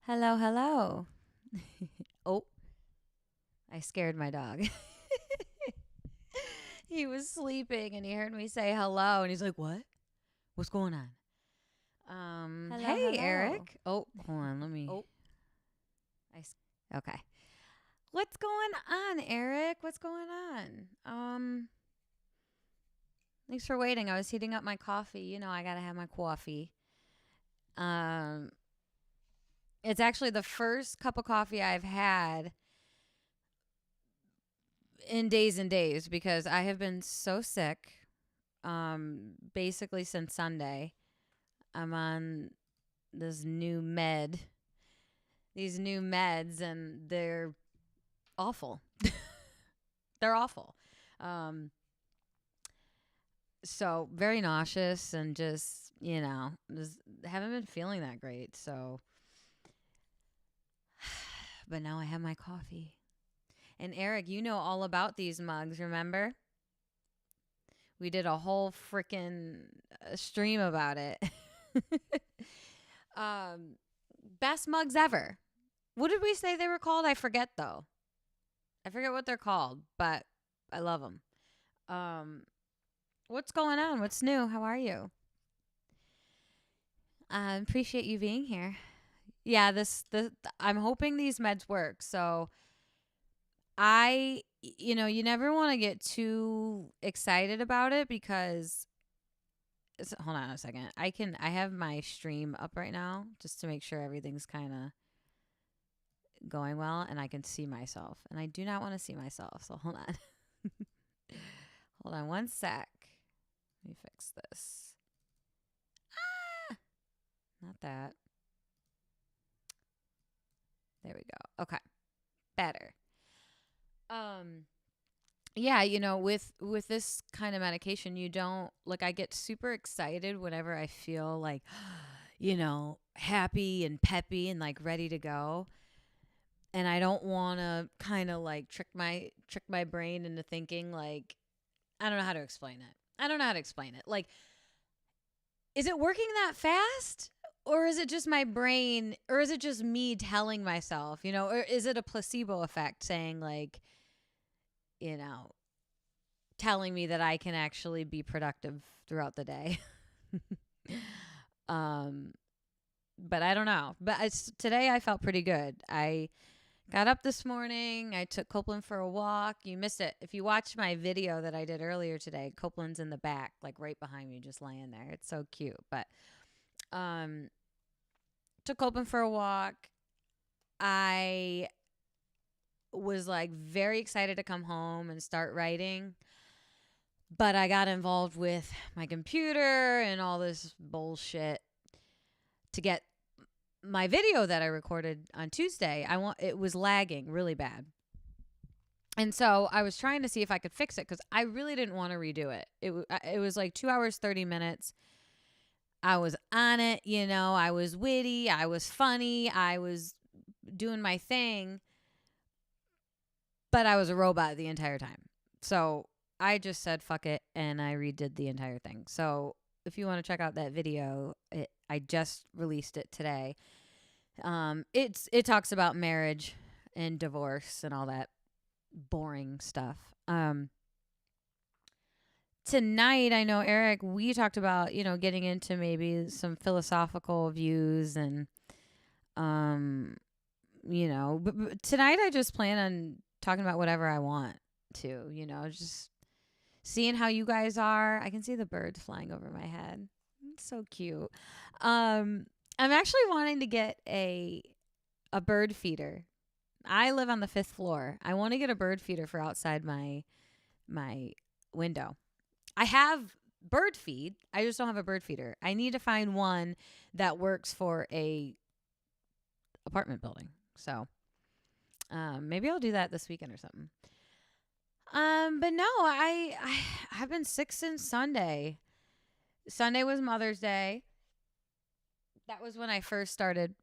Hello, hello. Oh, I scared my dog. He was sleeping and he heard me say hello and he's like, "What? What's going on?" Hello, Hey, hello. Eric. Oh, hold on. Let me. Okay. What's going on, Eric? What's going on? Thanks for waiting. I was heating up my coffee. You know, I got to have my coffee. Um, it's actually the first cup of coffee I've had in days and days because I have been so sick. Basically since Sunday. I'm on this new these new meds, and they're awful. They're awful. Um, so very nauseous and just, just haven't been feeling that great. So, but now I have my coffee. And Eric, you know all about these mugs, remember? We did a whole freaking stream about it. um, Best mugs ever. What did we say they were called? I forget though. I forget what they're called, but I love them. Um, what's going on? What's new? How are you? I appreciate you being here. Yeah, this I'm hoping these meds work. So you never want to get too excited about it because hold on a second. I have my stream up right now just to make sure everything's kind of going well and I can see myself. And I do not want to see myself. So hold on. Hold on one sec. Let me fix this. Ah, not that. There we go. Okay. Better. Um yeah, with this kind of medication, you don't like I get super excited whenever I feel like happy and peppy and like ready to go. And I don't want to kind of like trick my brain into thinking like I don't know how to explain it. I don't know how to explain it. Like is it working that fast? Or is it just my brain, or is it just me telling myself, or is it a placebo effect saying, like, you know, telling me that I can actually be productive throughout the day? um, but I don't know. But today I felt pretty good. I got up this morning. I took Copeland for a walk. You missed it. If you watched my video that I did earlier today, Copeland's in the back, like right behind me, just laying there. It's so cute. But um, took Copeland for a walk. I was like very excited to come home and start writing, but I got involved with my computer and all this bullshit to get my video that I recorded on Tuesday. It was lagging really bad. And so I was trying to see if I could fix it cuz I really didn't want to redo it. It was like 2 hours 30 minutes. I was on it, I was witty, I was funny, I was doing my thing, but I was a robot the entire time. So I just said fuck it and I redid the entire thing. So if you want to check out that video, I just released it today. It talks about marriage and divorce and all that boring stuff. Tonight, I know Eric, we talked about getting into maybe some philosophical views and but tonight I just plan on talking about whatever I want to, just seeing how you guys are. I can see the birds flying over my head. It's so cute. I'm actually wanting to get a bird feeder. I live on the 5th floor. I want to get a bird feeder for outside my window. I have bird feed. I just don't have a bird feeder. I need to find one that works for a apartment building. So maybe I'll do that this weekend or something. But no, I've been sick since Sunday. Sunday was Mother's Day. That was when I first started.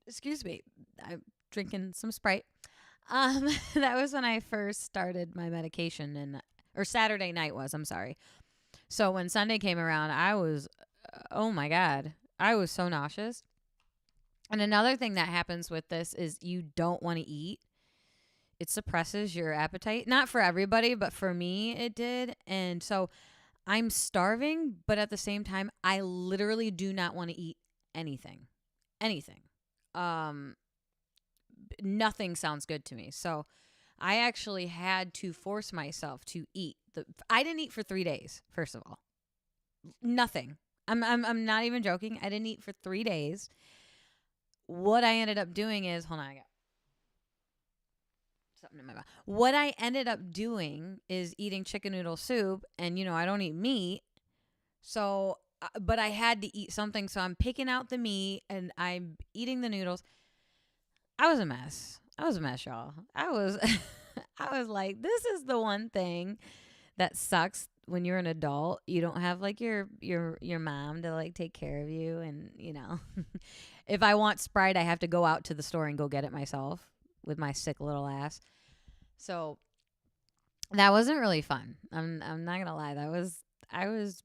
Excuse me, I'm drinking some Sprite. That was when I first started my medication, and or Saturday night was. I'm sorry. So when Sunday came around, I was, oh my god, I was so nauseous. And another thing that happens with this is you don't want to eat. It suppresses your appetite. Not for everybody, but for me, it did. And so I'm starving, but at the same time, I literally do not want to eat anything. Anything. Um, Nothing sounds good to me. So I actually had to force myself to eat. I didn't eat for 3 days, first of all. Nothing. I'm not even joking. I didn't eat for 3 days. What I ended up doing is, hold on, I got something in my mouth. What I ended up doing is eating chicken noodle soup, and I don't eat meat. So, but I had to eat something, so I'm picking out the meat and I'm eating the noodles. I was a mess. Y'all. I was I was like, this is the one thing that sucks when you're an adult. You don't have like your mom to like take care of you, and if I want Sprite, I have to go out to the store and go get it myself with my sick little ass. So that wasn't really fun. I'm not going to lie. I was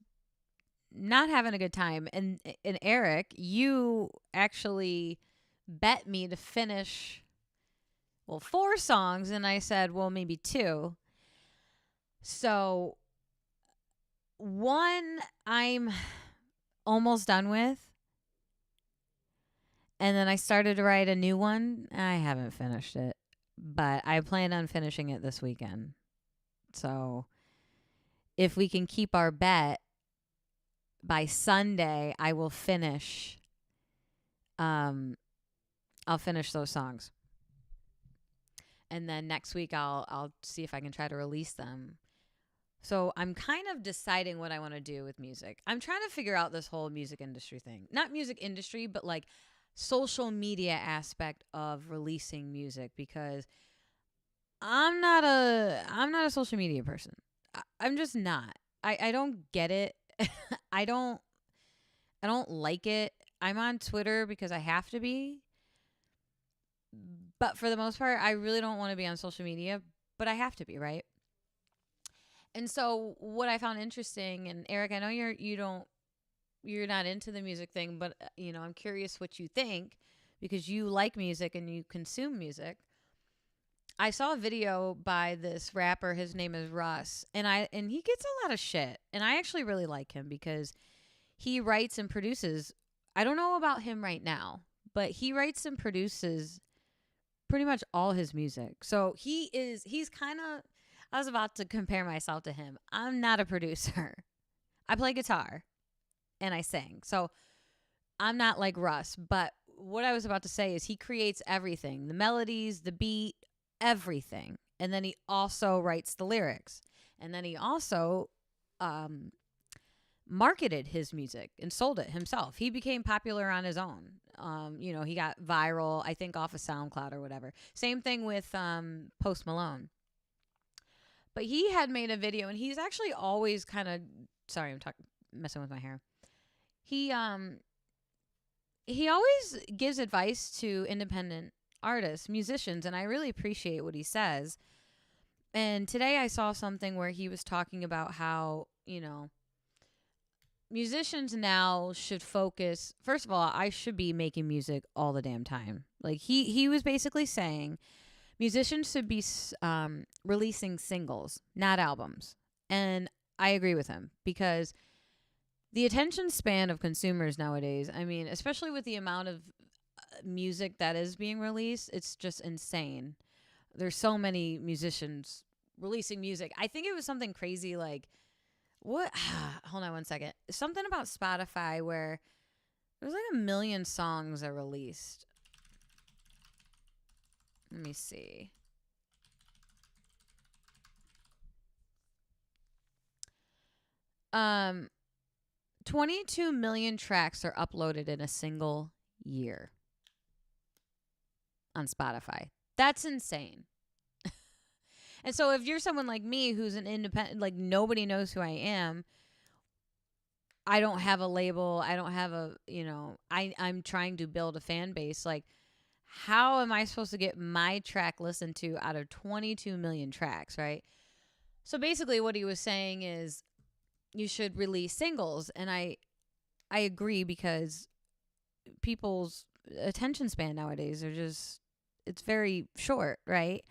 not having a good time. And Eric, you actually bet me to finish 4 songs, and I said, well, maybe 2. So one I'm almost done with, and then I started to write a new one. I haven't finished it, but I plan on finishing it this weekend. So if we can keep our bet, by Sunday I will finish I'll finish those songs. And then next week I'll see if I can try to release them. So I'm kind of deciding what I want to do with music. I'm trying to figure out this whole music industry thing. Not music industry, but like social media aspect of releasing music, because I'm not a social media person. I'm just not. I don't get it. I don't like it. I'm on Twitter because I have to be. But for the most part, I really don't want to be on social media, but I have to be, right? And so what I found interesting, and Eric, I know you're not into the music thing, but I'm curious what you think, because you like music and you consume music. I saw a video by this rapper. His name is Russ, and he gets a lot of shit, and I actually really like him because he writes and produces. I don't know about him right now, but he writes and produces pretty much all his music. So he's kind of, I was about to compare myself to him. I'm not a producer. I play guitar and I sing. So I'm not like Russ, but what I was about to say is he creates everything, the melodies, the beat, everything. And then he also writes the lyrics. And then he also marketed his music and sold it himself. He became popular on his own. He got viral, I think, off of SoundCloud or whatever. Same thing with Post Malone. But he had made a video, and he's actually always kind of, sorry, I'm messing with my hair. He always gives advice to independent artists, musicians, and I really appreciate what he says. And today I saw something where he was talking about how, musicians now should focus. First of all, I should be making music all the damn time. Like he was basically saying musicians should be releasing singles, not albums. And I agree with him, because the attention span of consumers nowadays, I mean, especially with the amount of music that is being released, it's just insane. There's so many musicians releasing music. I think it was something crazy like, what? Hold on one second. Something about Spotify where there's like 1 million songs are released. Let me see. Um, 22 million tracks are uploaded in a single year on Spotify. That's insane. And so if you're someone like me who's an independent, like nobody knows who I am, I don't have a label, I don't have a, I'm trying to build a fan base. Like, how am I supposed to get my track listened to out of 22 million tracks, right? So basically what he was saying is you should release singles. And I agree, because people's attention span nowadays are just, it's very short, right?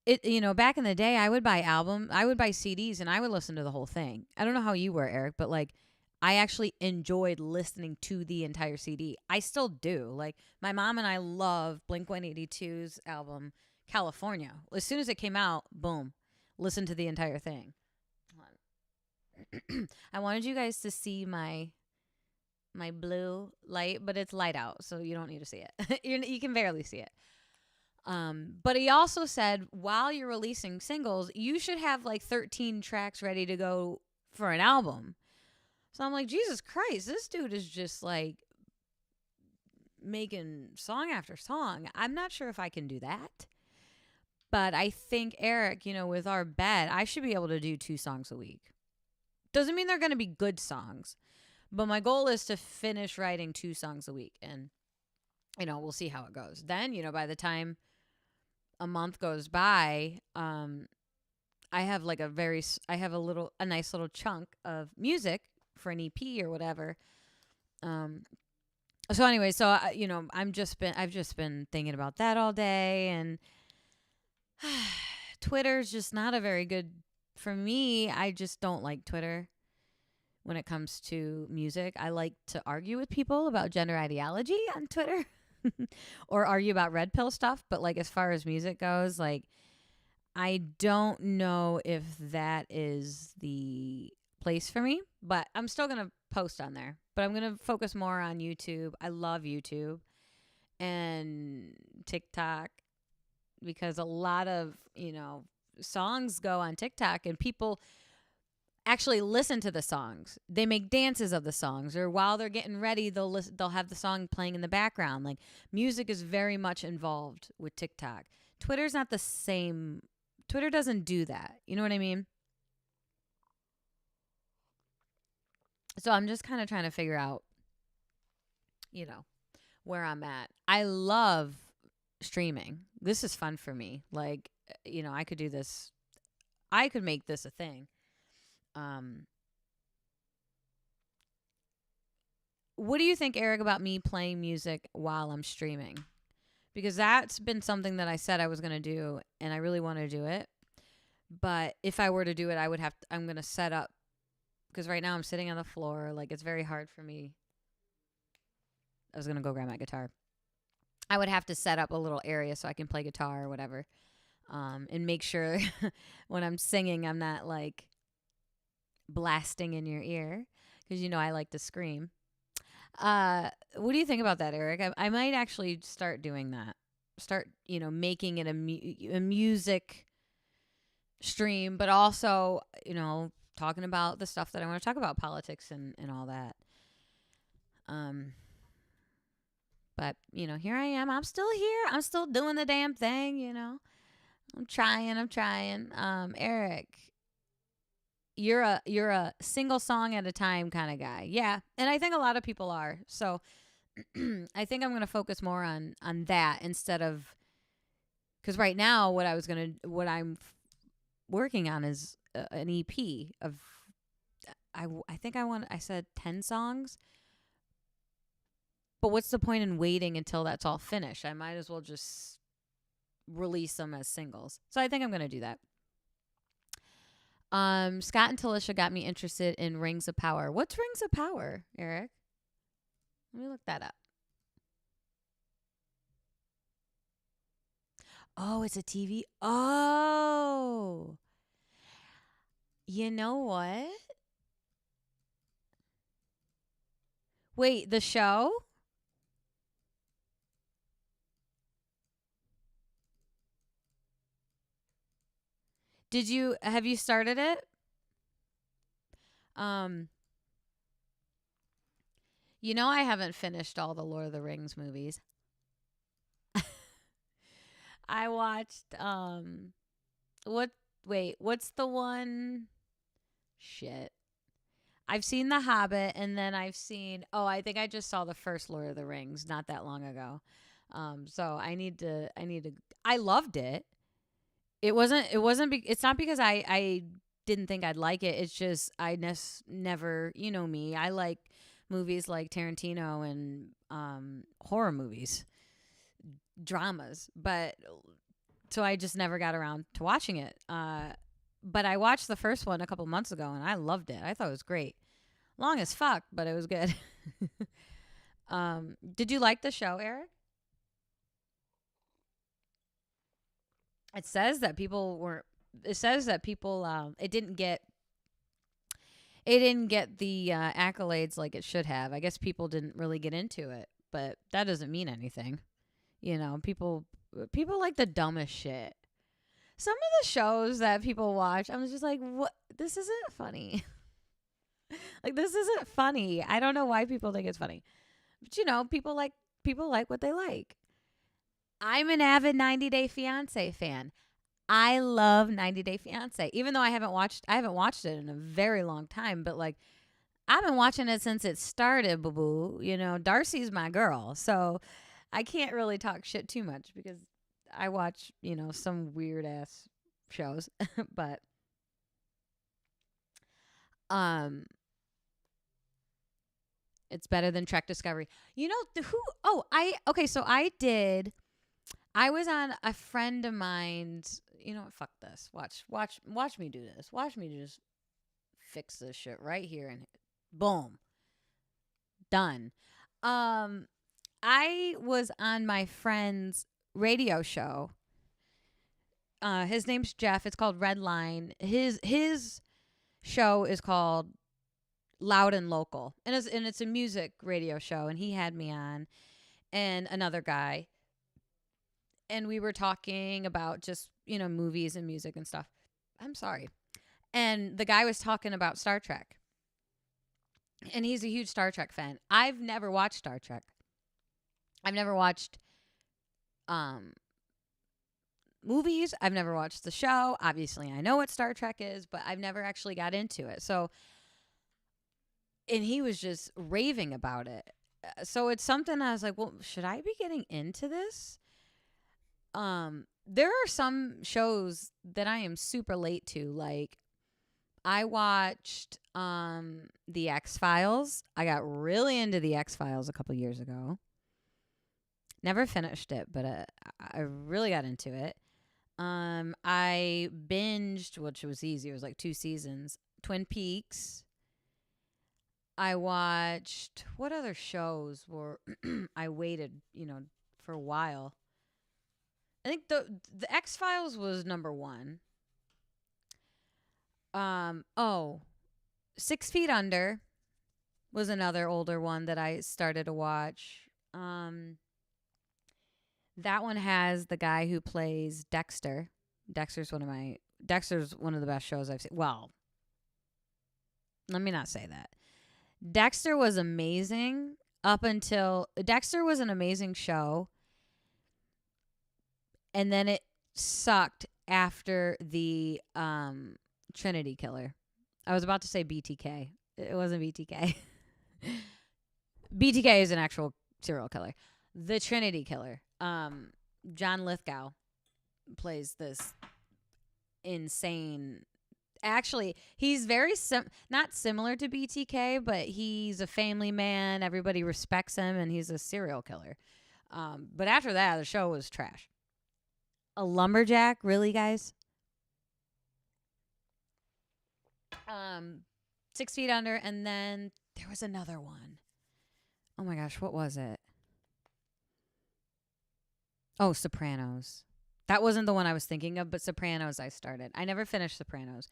Back in the day, I would buy CDs, and I would listen to the whole thing. I don't know how you were, Eric, but like, I actually enjoyed listening to the entire CD. I still do. Like, my mom and I love Blink 182's album California. As soon as it came out, boom, listen to the entire thing. Hold on. I wanted you guys to see my blue light, but it's light out, so you don't need to see it. You can barely see it. But he also said, while you're releasing singles, you should have like 13 tracks ready to go for an album. So I'm like, Jesus Christ, this dude is just like making song after song. I'm not sure if I can do that. But I think, Eric, with our bet, I should be able to do 2 songs a week. Doesn't mean they're going to be good songs. But my goal is to finish writing 2 songs a week. And, we'll see how it goes. Then, by the time a month goes by, I have like a nice little chunk of music for an EP or whatever. So anyway, I've just been thinking about that all day, and Twitter's just not a very good, for me. I just don't like Twitter when it comes to music. I like to argue with people about gender ideology on Twitter or argue about red pill stuff. But like, as far as music goes, like, I don't know if that is the place for me, but I'm still going to post on there. But I'm going to focus more on YouTube. I love YouTube and TikTok, because a lot of, songs go on TikTok, and people actually listen to the songs. They make dances of the songs, or while they're getting ready, they'll have the song playing in the background. Like, music is very much involved with TikTok. Twitter's not the same. Twitter doesn't do that. You know what I mean? So I'm just kind of trying to figure out, where I'm at. I love streaming. This is fun for me. Like, I could do this. I could make this a thing. What do you think, Eric, about me playing music while I'm streaming? Because that's been something that I said I was going to do, and I really want to do it. But if I were to do it, I'm going to set up, because right now I'm sitting on the floor. Like, it's very hard for me. I was going to go grab my guitar. I would have to set up a little area so I can play guitar or whatever. And make sure when I'm singing, I'm not like blasting in your ear, because I like to scream. What do you think about that, Eric? I might actually start doing that. Start, making it a music stream, but also, talking about the stuff that I want to talk about, politics and all that. But, here I am. I'm still here. I'm still doing the damn thing, I'm trying. Eric, you're a single song at a time kind of guy. Yeah. And I think a lot of people are. So I think I'm going to focus more on that instead of, because right now what I'm working on is an EP of, I think I said 10 songs. But what's the point in waiting until that's all finished? I might as well just release them as singles. So I think I'm going to do that. Scott and Talisha got me interested in Rings of Power. What's Rings of Power, Eric? Let me look that up. Oh, it's a TV. Oh. You know what? Wait, the show? Have you started it? I haven't finished all the Lord of the Rings movies. I watched, what's the one? Shit. I've seen The Hobbit, and then I think I just saw the first Lord of the Rings not that long ago. So I loved it. It's not because I didn't think I'd like it. It's just, never, me. I like movies like Tarantino and horror movies, dramas. But so I just never got around to watching it. But I watched the first one a couple months ago and I loved it. I thought it was great. Long as fuck, but it was good. Did you like the show, Eric? It says that people were. It says that people. It didn't get the accolades like it should have. I guess people didn't really get into it, but that doesn't mean anything. People like the dumbest shit. Some of the shows that people watch, I'm just like, what? This isn't funny. Like, this isn't funny. I don't know why people think it's funny. But people like what they like. I'm an avid 90 Day Fiancé fan. I love 90 Day Fiancé, even though I haven't watched it in a very long time. But like, I've been watching it since it started. Boo boo. Darcy's my girl, so I can't really talk shit too much because I watch some weird ass shows. But it's better than Trek Discovery. I was on a friend of mine's. You know what? Fuck this. Watch me do this. Watch me just fix this shit right here and boom. Done. I was on my friend's radio show. His name's Jeff. It's called Red Line. His show is called Loud and Local. And it's a music radio show, and he had me on and another guy. And we were talking about just, movies and music and stuff. I'm sorry. And the guy was talking about Star Trek. And he's a huge Star Trek fan. I've never watched Star Trek. I've never watched movies. I've never watched the show. Obviously, I know what Star Trek is, but I've never actually got into it. And he was just raving about it. So it's something I was like, well, should I be getting into this? There are some shows that I am super late to. Like, I watched The X-Files. I got really into The X-Files a couple years ago. Never finished it, but I really got into it. I binged, which was easy. It was like 2 seasons. Twin Peaks. I watched, what other shows were I waited, for a while. I think the X-Files was number 1. 6 Feet Under was another older one that I started to watch. That one has the guy who plays Dexter. Dexter's one of the best shows I've seen. Well, let me not say that. Dexter was amazing Dexter was an amazing show. And then it sucked after the Trinity Killer. I was about to say BTK. It wasn't BTK. BTK is an actual serial killer. The Trinity Killer. John Lithgow plays this insane. Actually, he's very not similar to BTK, but he's a family man. Everybody respects him, and he's a serial killer. But after that, the show was trash. A lumberjack, really, guys? 6 Feet Under, and then there was another one. Oh my gosh, what was it? Oh, Sopranos. That wasn't the one I was thinking of, but Sopranos I started. I never finished Sopranos,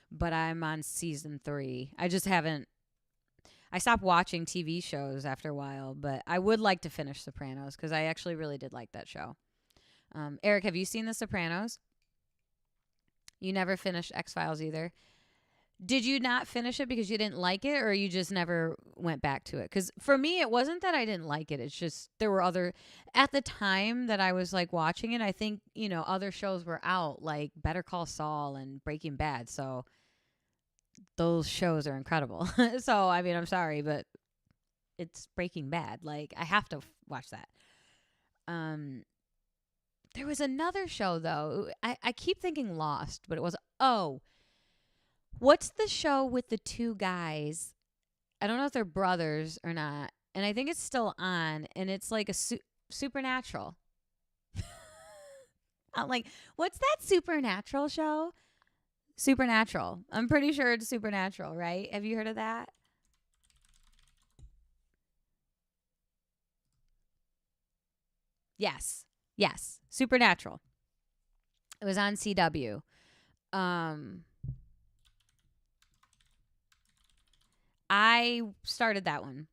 but I'm on season 3. I just haven't. I stopped watching TV shows after a while, but I would like to finish Sopranos because I actually really did like that show. Eric, have you seen The Sopranos? You never finished X-Files either. Did you not finish it because you didn't like it, or you just never went back to it? Because for me, it wasn't that I didn't like it. It's just there were at the time that I was like watching it, I think, other shows were out, like Better Call Saul and Breaking Bad. So those shows are incredible. So, I mean, I'm sorry, but it's Breaking Bad. Like, I have to watch that. There was another show, though. I keep thinking Lost, but it was, what's the show with the 2 guys? I don't know if they're brothers or not. And I think it's still on. And it's like a supernatural. I'm like, what's that supernatural show? Supernatural. I'm pretty sure it's Supernatural, right? Have you heard of that? Yes. Yes. Supernatural. It was on CW. Um I started that one.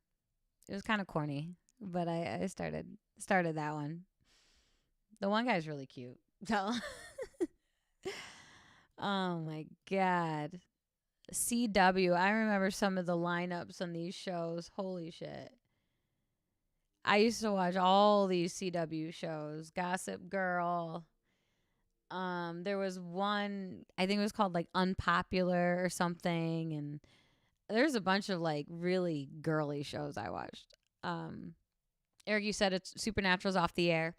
It was kind of corny, but I started that one. The one guy's really cute. So oh my god. CW. I remember some of the lineups on these shows. Holy shit. I used to watch all these CW shows. Gossip Girl. There was one, I think it was called like Unpopular or something, and there's a bunch of like really girly shows I watched. Um Eric, you said it's Supernatural's off the air.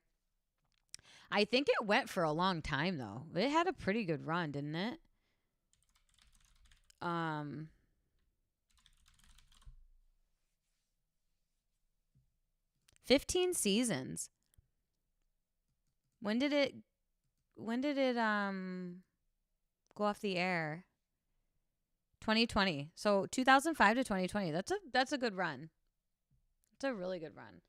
I think it went for a long time though. It had a pretty good run, didn't it? Um 15 seasons. When did it go off the air? 2020. So 2005 to 2020. That's a good run. It's a really good run.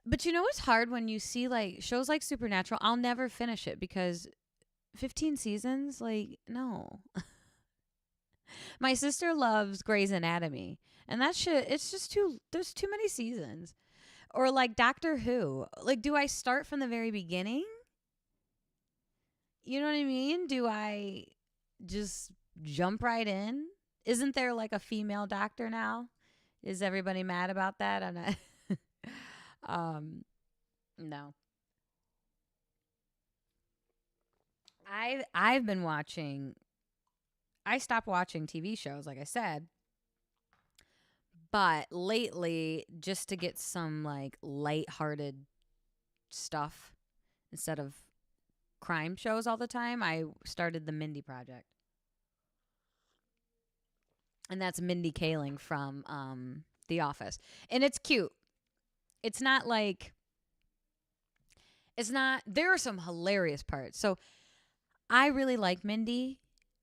But you know what's hard when you see like shows like Supernatural? I'll never finish it because 15 seasons, like no. My sister loves Grey's Anatomy, and that shit, it's just there's too many seasons. Or like Doctor Who. Like, do I start from the very beginning? You know what I mean? Do I just jump right in? Isn't there like a female doctor now? Is everybody mad about that? I'm not. No. I've been watching. I stopped watching TV shows, like I said, but lately, just to get some like lighthearted stuff instead of crime shows all the time, I started the Mindy Project. And that's Mindy Kaling from The Office. And it's cute. It's not like there are some hilarious parts. So I really like Mindy,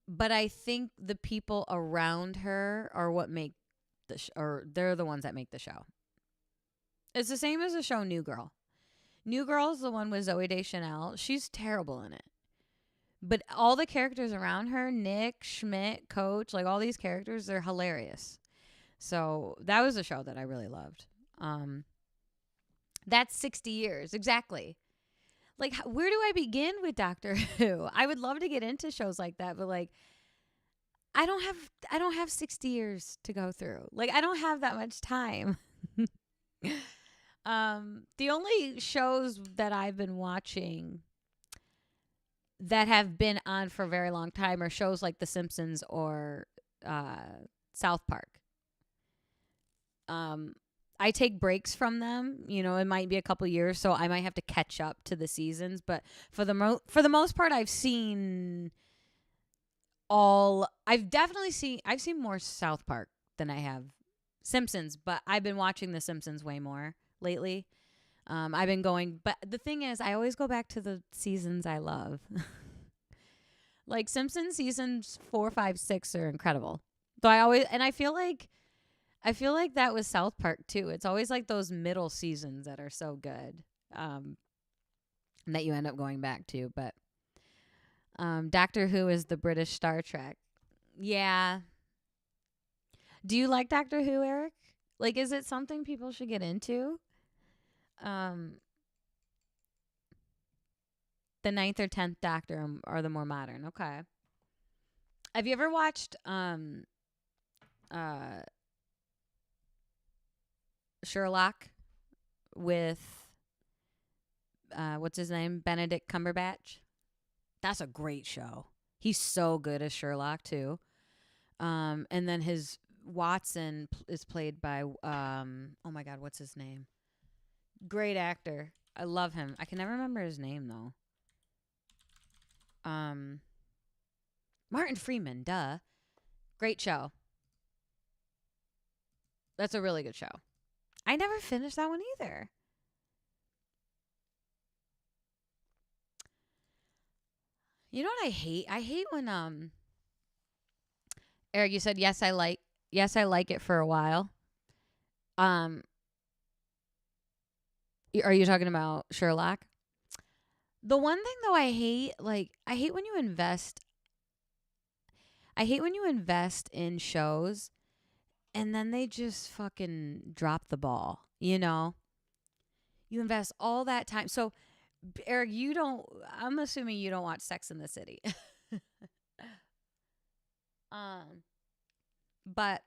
but I think the people around her are what make or they're the ones that make the show. It's the same as the show New Girl. New Girl is the one with Zoe Deschanel. She's terrible in it. But all the characters around her, Nick, Schmidt, Coach, like all these characters, they're hilarious. So that was a show that I really loved. That's 60 years. Exactly. Like, where do I begin with Doctor Who? I would love to get into shows like that, but like, I don't have 60 years to go through. Like, I don't have that much time. The only shows that I've been watching that have been on for a very long time are shows like The Simpsons or South Park. I take breaks from them. You know, it might be a couple years, so I might have to catch up to the seasons. But for the most part, I've seen all. I've seen more South Park than I have Simpsons, but I've been watching The Simpsons way more lately. I've been going, but the thing is, I always go back to the seasons I love. Like Simpsons seasons 4, 5, 6 are incredible. Though I feel like that was South Park too. It's always like those middle seasons that are so good, that you end up going back to. But Doctor Who is the British Star Trek. Yeah. Do you like Doctor Who, Eric? Like, is it something people should get into? The ninth or 10th Doctor are the more modern. Okay. Have you ever watched Sherlock with what's his name? Benedict Cumberbatch? That's a great show. He's so good as Sherlock too. And then his Watson is played by oh my god, what's his name? Great actor. I love him. I can never remember his name though. Martin Freeman, duh. Great show. That's a really good show. I never finished that one either. You know what I hate? I hate when Eric, you said yes I like it for a while. Um are you talking about Sherlock? The one thing though I hate when you invest in shows and then they just fucking drop the ball, you know? You invest all that time. So Eric, I'm assuming you don't watch Sex in the City. um but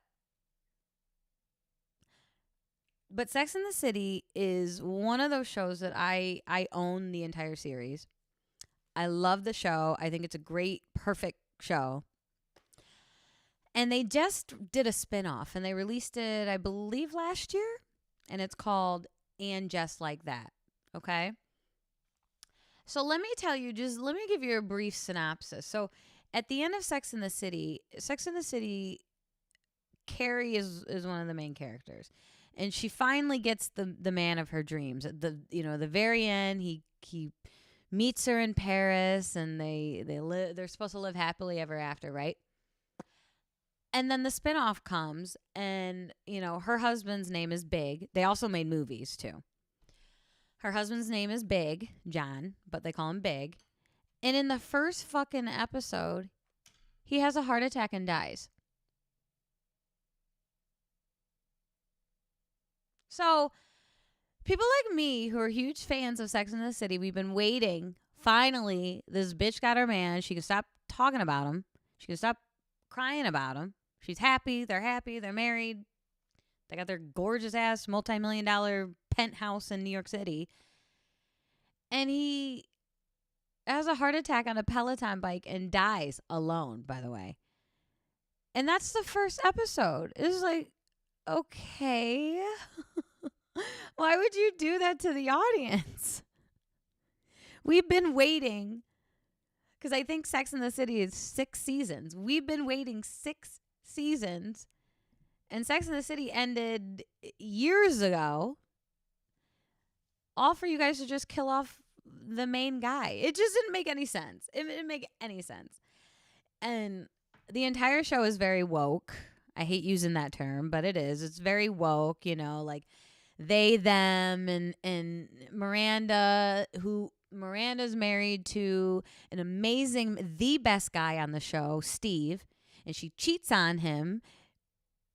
Sex in the City is one of those shows that I own the entire series. I love the show. I think it's a great, perfect show. And they just did a spinoff and they released it, I believe, last year. And it's called And Just Like That. Okay? So let me give you a brief synopsis. So at the end of Sex in the City, Carrie is one of the main characters. And she finally gets the man of her dreams. The very end, he meets her in Paris, and they're supposed to live happily ever after, right? And then the spinoff comes, and her husband's name is Big. They also made movies too. Her husband's name is Big John, but they call him Big. And in the first fucking episode, he has a heart attack and dies. So, people like me who are huge fans of Sex and the City, we've been waiting. Finally, this bitch got her man. She can stop talking about him. She can stop crying about him. She's happy. They're married. They got their gorgeous ass multi-million-dollar penthouse in New York City. And he has a heart attack on a Peloton bike and dies alone, by the way. And that's the first episode. It's like, okay. Why would you do that to the audience? We've been waiting, because I think Sex and the City is 6 seasons. We've been waiting 6 seasons, and Sex and the City ended years ago, all for you guys to just kill off the main guy. It just didn't make any sense. It didn't make any sense. And the entire show is very woke. I hate using that term, but it is. It's very woke, like they, them, and Miranda's married to the best guy on the show, Steve, and she cheats on him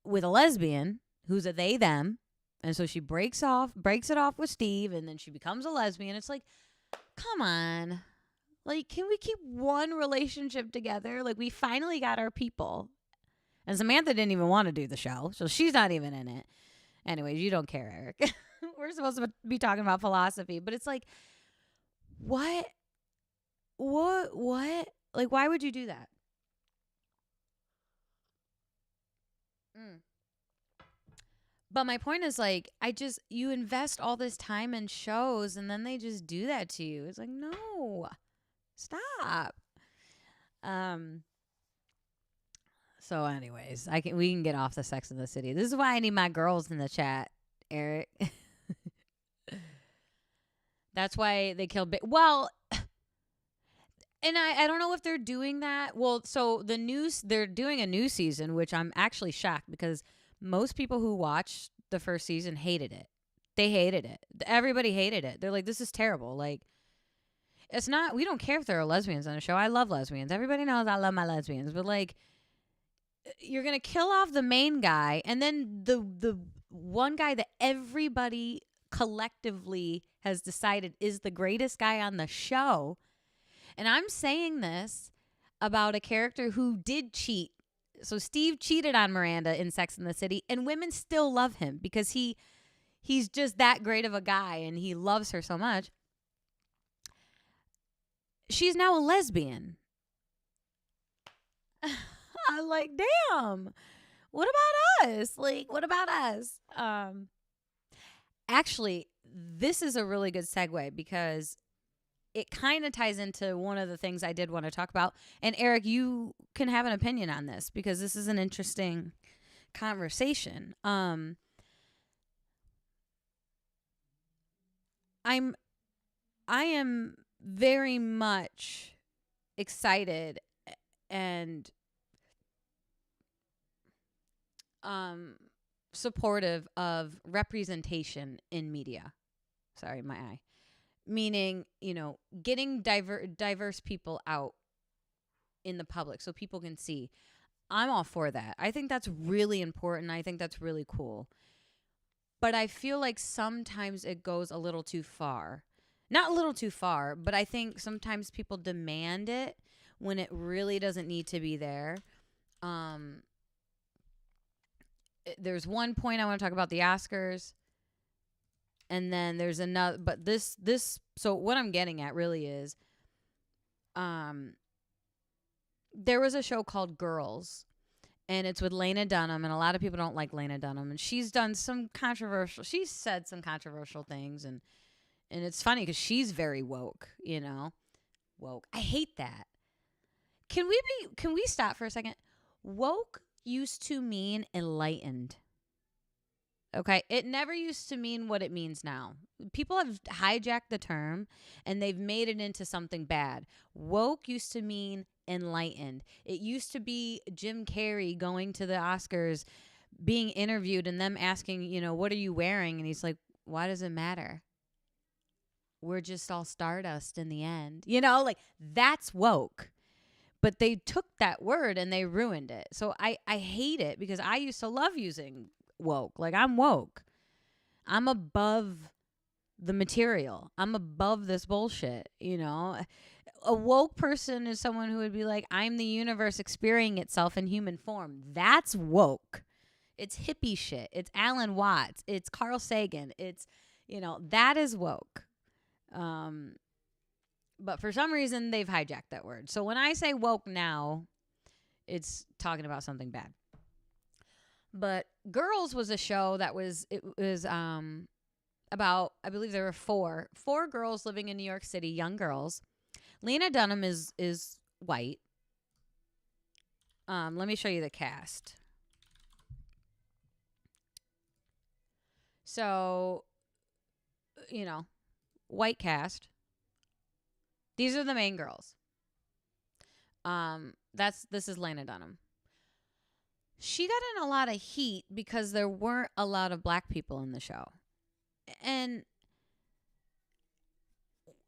with a lesbian who's a they, them. And so she breaks it off with Steve, and then she becomes a lesbian. It's like, come on. Like, can we keep one relationship together? Like, we finally got our people. And Samantha didn't even want to do the show, so she's not even in it. Anyways, you don't care, Eric. We're supposed to be talking about philosophy, but it's like, what? Like, why would you do that? But my point is, like, you invest all this time in shows and then they just do that to you. It's like, no, stop. So anyways, we can get off the Sex in the City. This is why I need my girls in the chat, Eric. That's why they killed Well, and I don't know if they're doing that. Well, so they're doing a new season, which I'm actually shocked, because most people who watched the first season hated it. They hated it. Everybody hated it. They're like, this is terrible. Like, it's not, we don't care if there are lesbians on the show. I love lesbians. Everybody knows I love my lesbians. But, like, you're going to kill off the main guy, and then the one guy that everybody collectively has decided is the greatest guy on the show. And I'm saying this about a character who did cheat. So Steve cheated on Miranda in Sex and the City, and women still love him because he's just that great of a guy, and he loves her so much. She's now a lesbian. I'm like, damn. What about us? Like, what about us? Actually, this is a really good segue, because it kind of ties into one of the things I did want to talk about. And Eric, you can have an opinion on this, because this is an interesting conversation. I'm I am very much excited and um supportive of representation in media. Sorry, my eye. Meaning, getting diverse people out in the public so people can see. I'm all for that. I think that's really important. I think that's really cool. But I feel like sometimes it goes a little too far. Not a little too far, but I think sometimes people demand it when it really doesn't need to be there. Um, there's one point I want to talk about the Oscars, and then there's another. But this. So what I'm getting at really is, there was a show called Girls, and it's with Lena Dunham, and a lot of people don't like Lena Dunham, and she's said some controversial things, and it's funny because she's very woke, woke. I hate that. Can we stop for a second? Woke used to mean enlightened. Okay, it never used to mean what it means now. People have hijacked the term and they've made it into something bad. Woke used to mean enlightened. It used to be Jim Carrey going to the Oscars, being interviewed, and them asking, what are you wearing? And he's like, why does it matter? We're just all stardust in the end. Like, that's woke. But they took that word and they ruined it. So I hate it because I used to love using woke. Like, I'm woke. I'm above the material. I'm above this bullshit, A woke person is someone who would be like, I'm the universe experiencing itself in human form. That's woke. It's hippie shit. It's Alan Watts. It's Carl Sagan. It's, that is woke. But for some reason, they've hijacked that word. So when I say woke now, it's talking about something bad. But Girls was a show that was about, I believe there were four girls living in New York City, young girls. Lena Dunham is white. Let me show you the cast. So, white cast. These are the main girls. This is Lena Dunham. She got in a lot of heat because there weren't a lot of black people in the show. And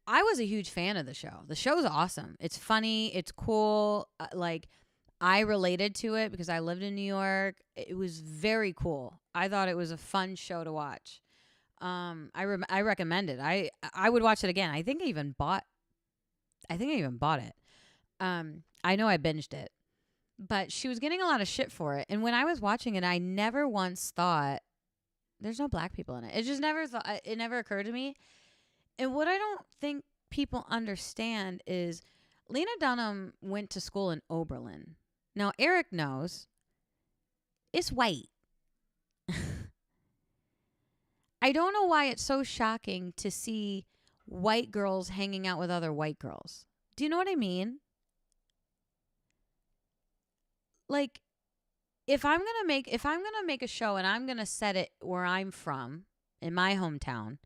I was a huge fan of the show. The show's awesome. It's funny. It's cool. I related to it because I lived in New York. It was very cool. I thought it was a fun show to watch. I recommend it. I would watch it again. I think I even bought it. I know I binged it. But she was getting a lot of shit for it. And when I was watching it, I never once thought there's no black people in it. It never occurred to me. And what I don't think people understand is Lena Dunham went to school in Oberlin. Now, Eric knows it's white. I don't know why it's so shocking to see white girls hanging out with other white girls. Do you know what I mean? Like, if I'm gonna make a show and I'm gonna set it where I'm from, in my hometown,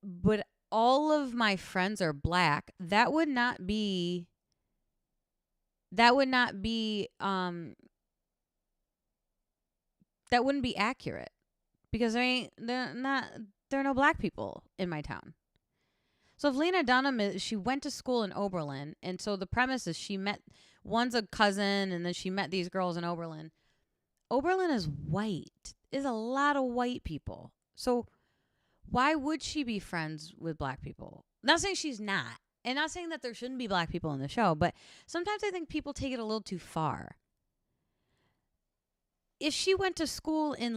but all of my friends are black, that wouldn't be accurate because there are no black people in my town. So if Lena Dunham she went to school in Oberlin, and so the premise is one's a cousin, and then she met these girls in Oberlin. Oberlin is white. There's a lot of white people. So why would she be friends with black people? Not saying she's not, and not saying that there shouldn't be black people in the show, but sometimes I think people take it a little too far. If she went to school in,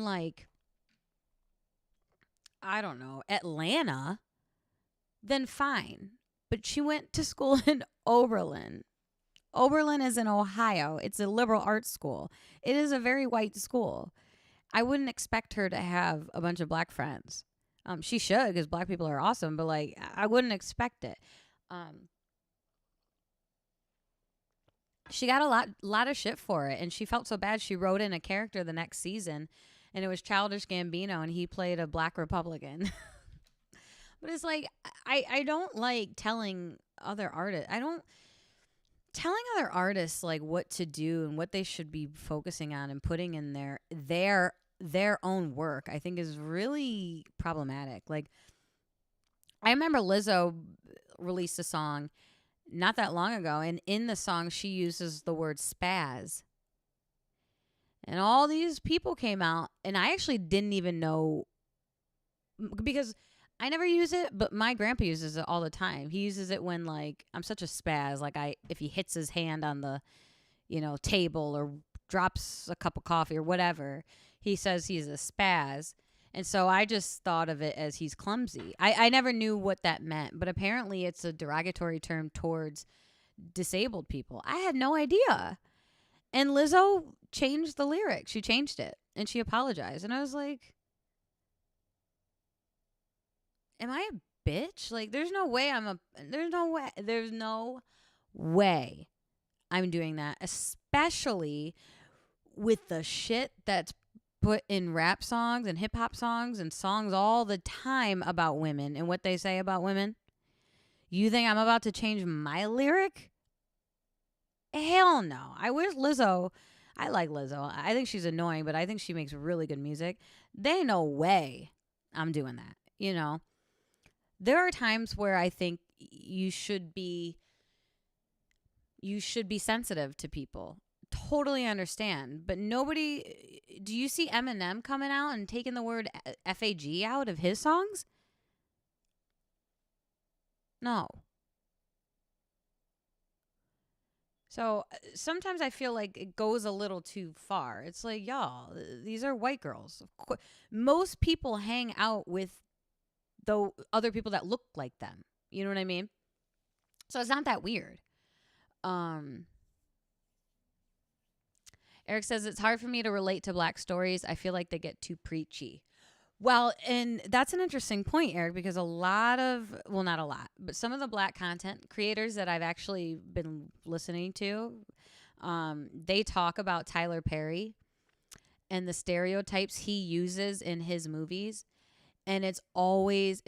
I don't know, Atlanta, then fine. But she went to school in Oberlin. Oberlin is in Ohio. It's a liberal arts school. It is a very white school. I wouldn't expect her to have a bunch of black friends. She should, because black people are awesome, but I wouldn't expect it. She got a lot of shit for it, and she felt so bad she wrote in a character the next season, and it was Childish Gambino, and he played a black Republican. But it's like I don't like telling other artists. I don't telling other artists like what to do and what they should be focusing on and putting in their own work. I think is really problematic. Like I remember Lizzo released a song not that long ago, and in the song she uses the word spaz. And all these people came out, and I actually didn't even know because I never use it, but my grandpa uses it all the time. He uses it when like I'm such a spaz, like if he hits his hand on the, table or drops a cup of coffee or whatever, he says he's a spaz. And so I just thought of it as he's clumsy. I never knew what that meant, but apparently it's a derogatory term towards disabled people. I had no idea. And Lizzo changed the lyrics. She changed it and she apologized. And I was like, am I a bitch? Like, there's no way there's no way I'm doing that, especially with the shit that's put in rap songs and hip hop songs and songs all the time about women and what they say about women. You think I'm about to change my lyric? Hell no. I wish Lizzo, I like Lizzo. I think she's annoying, but I think she makes really good music. There ain't no way I'm doing that, There are times where I think you should be sensitive to people. Totally understand, but nobody. Do you see Eminem coming out and taking the word FAG out of his songs? No. So sometimes I feel like it goes a little too far. It's like, y'all, these are white girls. Most people hang out with the other people that look like them. You know what I mean? So it's not that weird. Eric says it's hard for me to relate to black stories. I feel like they get too preachy. Well, and that's an interesting point, Eric, because not a lot, but some of the black content creators that I've actually been listening to, they talk about Tyler Perry and the stereotypes he uses in his movies. And it's always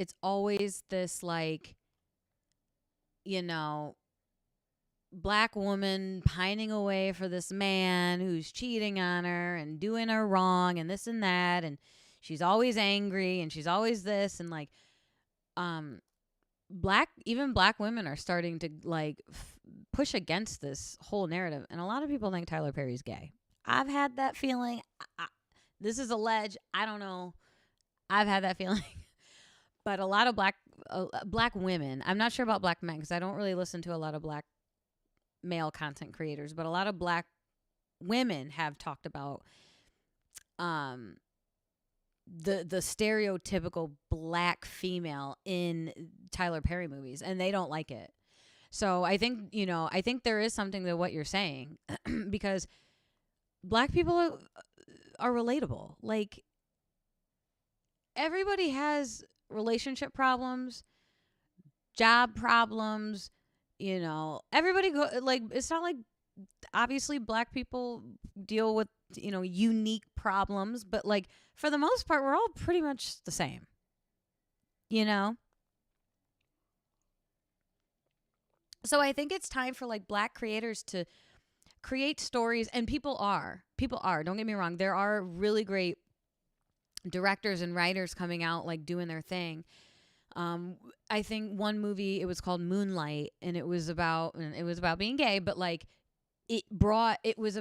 this like, black woman pining away for this man who's cheating on her and doing her wrong and this and that. And she's always angry and she's always this. And like, even black women are starting to like push against this whole narrative. And a lot of people think Tyler Perry's gay. I've had that feeling. This is alleged. I don't know. I've had that feeling. But a lot of black women, I'm not sure about black men because I don't really listen to a lot of black male content creators, but a lot of black women have talked about the stereotypical black female in Tyler Perry movies, and they don't like it. So I think there is something to what you're saying because black people are relatable. Like everybody has relationship problems, job problems. Everybody it's not like obviously black people deal with, unique problems, but like for the most part, we're all pretty much the same, So I think it's time for like black creators to create stories, and people are, don't get me wrong. There are really great directors and writers coming out, like doing their thing. I think one movie, it was called Moonlight, and it was about being gay, but like it was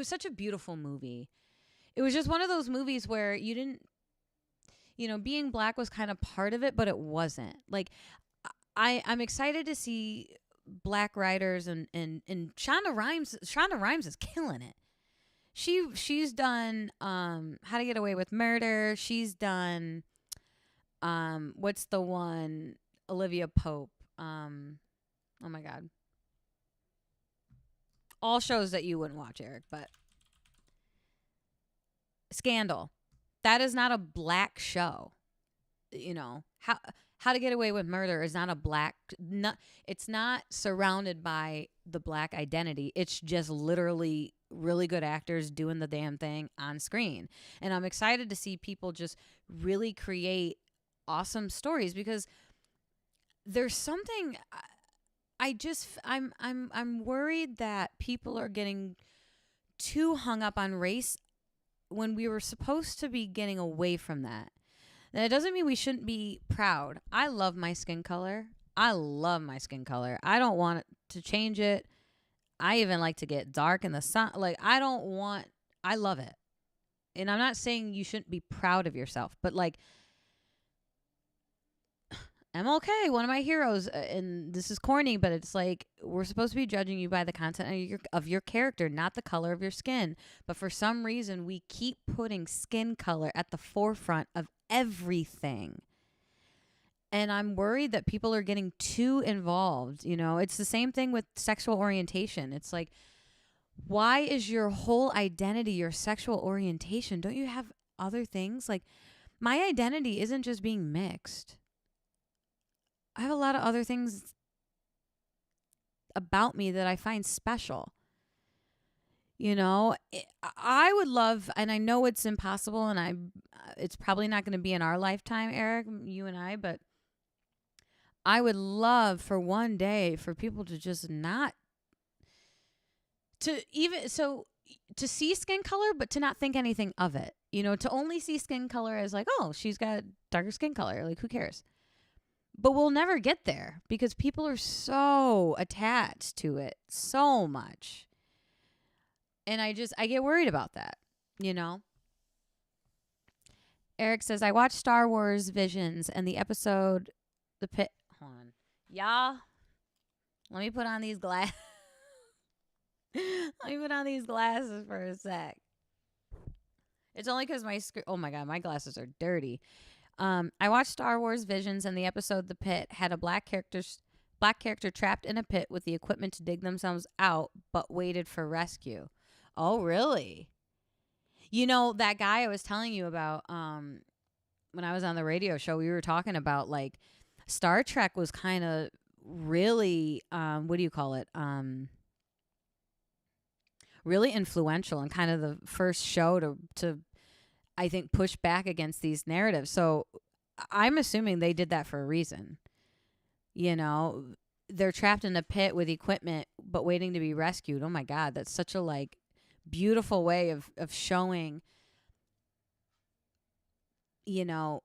such a beautiful movie. It was just one of those movies where you didn't, being black was kind of part of it, but it wasn't. Like I'm excited to see black writers and Shonda Rhimes is killing it. She's done How to Get Away with Murder. She's done what's the one, Olivia Pope, oh my god, all shows that you wouldn't watch, Eric, but Scandal, that is not a black show. How to Get Away with Murder is not a black, it's not surrounded by the black identity. It's just literally really good actors doing the damn thing on screen. And I'm excited to see people just really create awesome stories, because there's something I'm worried that people are getting too hung up on race when we were supposed to be getting away from that. And it doesn't mean we shouldn't be proud. I love my skin color. I love my skin color. I don't want to change it. I even like to get dark in the sun. Like, I love it. And I'm not saying you shouldn't be proud of yourself, but like, MLK, one of my heroes, and this is corny, but it's like, we're supposed to be judging you by the content of your character, not the color of your skin. But for some reason, we keep putting skin color at the forefront of everything. And I'm worried that people are getting too involved. It's the same thing with sexual orientation. It's like, why is your whole identity your sexual orientation? Don't you have other things? Like, my identity isn't just being mixed. I have a lot of other things about me that I find special. I would love, and I know it's impossible, and it's probably not going to be in our lifetime, Eric, you and I, but I would love for one day for people to just not, to see skin color, but to not think anything of it. To only see skin color as like, oh, she's got darker skin color. Like, who cares? But we'll never get there because people are so attached to it so much. And I get worried about that, Eric says, I watched Star Wars Visions and the episode, The Pit. Hold on. Y'all, let me put on these glasses. Let me put on these glasses for a sec. It's only because oh my God, my glasses are dirty. I watched Star Wars Visions, and the episode The Pit had a black character trapped in a pit with the equipment to dig themselves out, but waited for rescue. Oh, really? That guy I was telling you about, when I was on the radio show, we were talking about, like, Star Trek was kind of really, what do you call it? Really influential and kind of the first show to I think, push back against these narratives. So I'm assuming they did that for a reason. They're trapped in a pit with equipment, but waiting to be rescued. Oh my God, that's such a like beautiful way of showing, and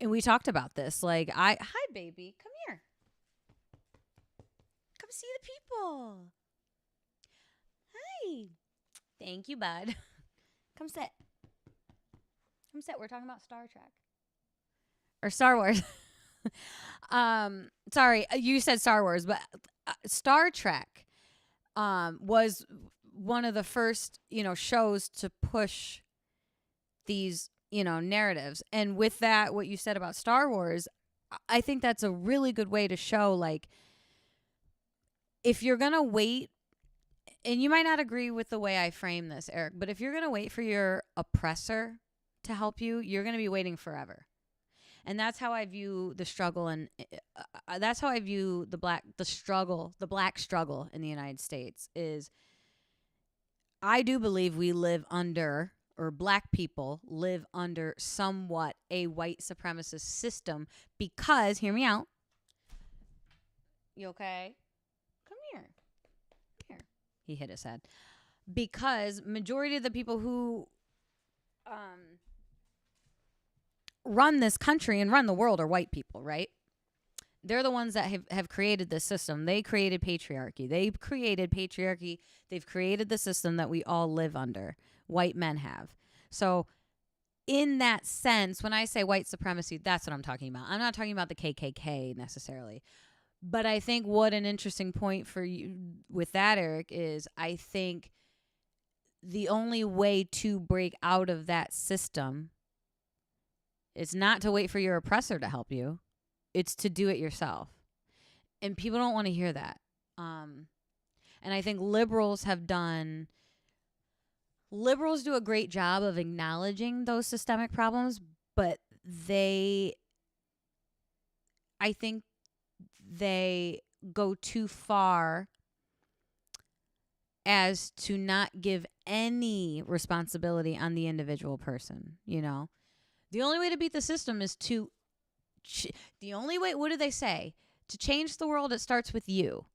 we talked about this. Like, hi baby, come here. Come see the people. Hi. Thank you, bud. Come sit. We're talking about Star Trek. Or Star Wars. Sorry, you said Star Wars, but Star Trek was one of the first, shows to push these, narratives. And with that, what you said about Star Wars, I think that's a really good way to show, like, if you're going to wait, and you might not agree with the way I frame this, Eric, but if you're going to wait for your oppressor to help you, you're going to be waiting forever. And that's how I view the struggle, and that's how I view the black struggle in the United States. Is I do believe we live under, or black people live under, somewhat a white supremacist system because, hear me out. You okay? Come here. He hit his head. Because majority of the people who run this country and run the world are white people, right? They're the ones that have created this system. They created patriarchy. They've created the system that we all live under. White men have. So in that sense, when I say white supremacy, that's what I'm talking about. I'm not talking about the KKK necessarily. But I think what an interesting point for you with that, Eric, is I think the only way to break out of that system is not to wait for your oppressor to help you. It's to do it yourself. And people don't want to hear that. And I think liberals do a great job of acknowledging those systemic problems, but I think they go too far as to not give any responsibility on the individual person, The only way to beat the system is to the only way, what do they say? To change the world, it starts with you.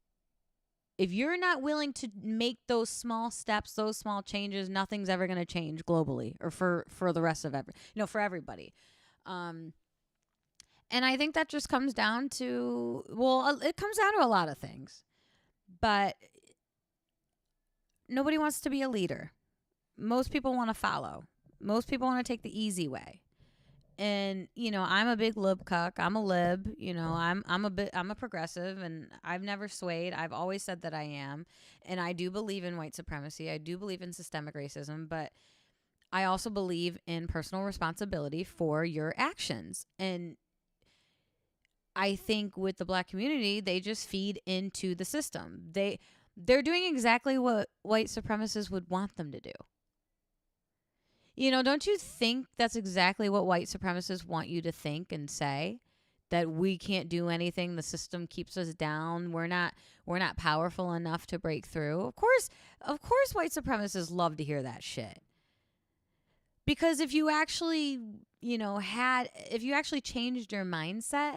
If you're not willing to make those small steps, those small changes, nothing's ever going to change globally or for the rest of for everybody. And I think that just comes down to, it comes down to a lot of things. But nobody wants to be a leader. Most people want to follow. Most people want to take the easy way. And I'm a big lib cuck. I'm a lib. I'm a progressive, and I've never swayed. I've always said that I am, and I do believe in white supremacy. I do believe in systemic racism, but I also believe in personal responsibility for your actions. And I think with the Black community, they just feed into the system. They're doing exactly what white supremacists would want them to do. Don't you think that's exactly what white supremacists want you to think and say? That we can't do anything, the system keeps us down, we're not powerful enough to break through. Of course white supremacists love to hear that shit. Because if you actually, if you actually changed your mindset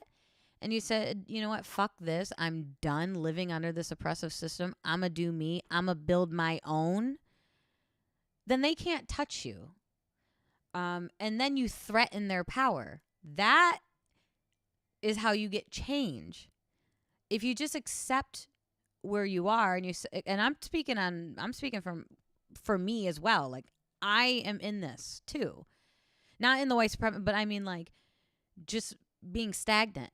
and you said, you know what, fuck this, I'm done living under this oppressive system, I'm gonna do me, I'm gonna build my own, then they can't touch you. And then you threaten their power. That is how you get change. If you just accept where you are, and I'm speaking for me as well. Like, I am in this too, not in the white supremacy, but I mean like just being stagnant.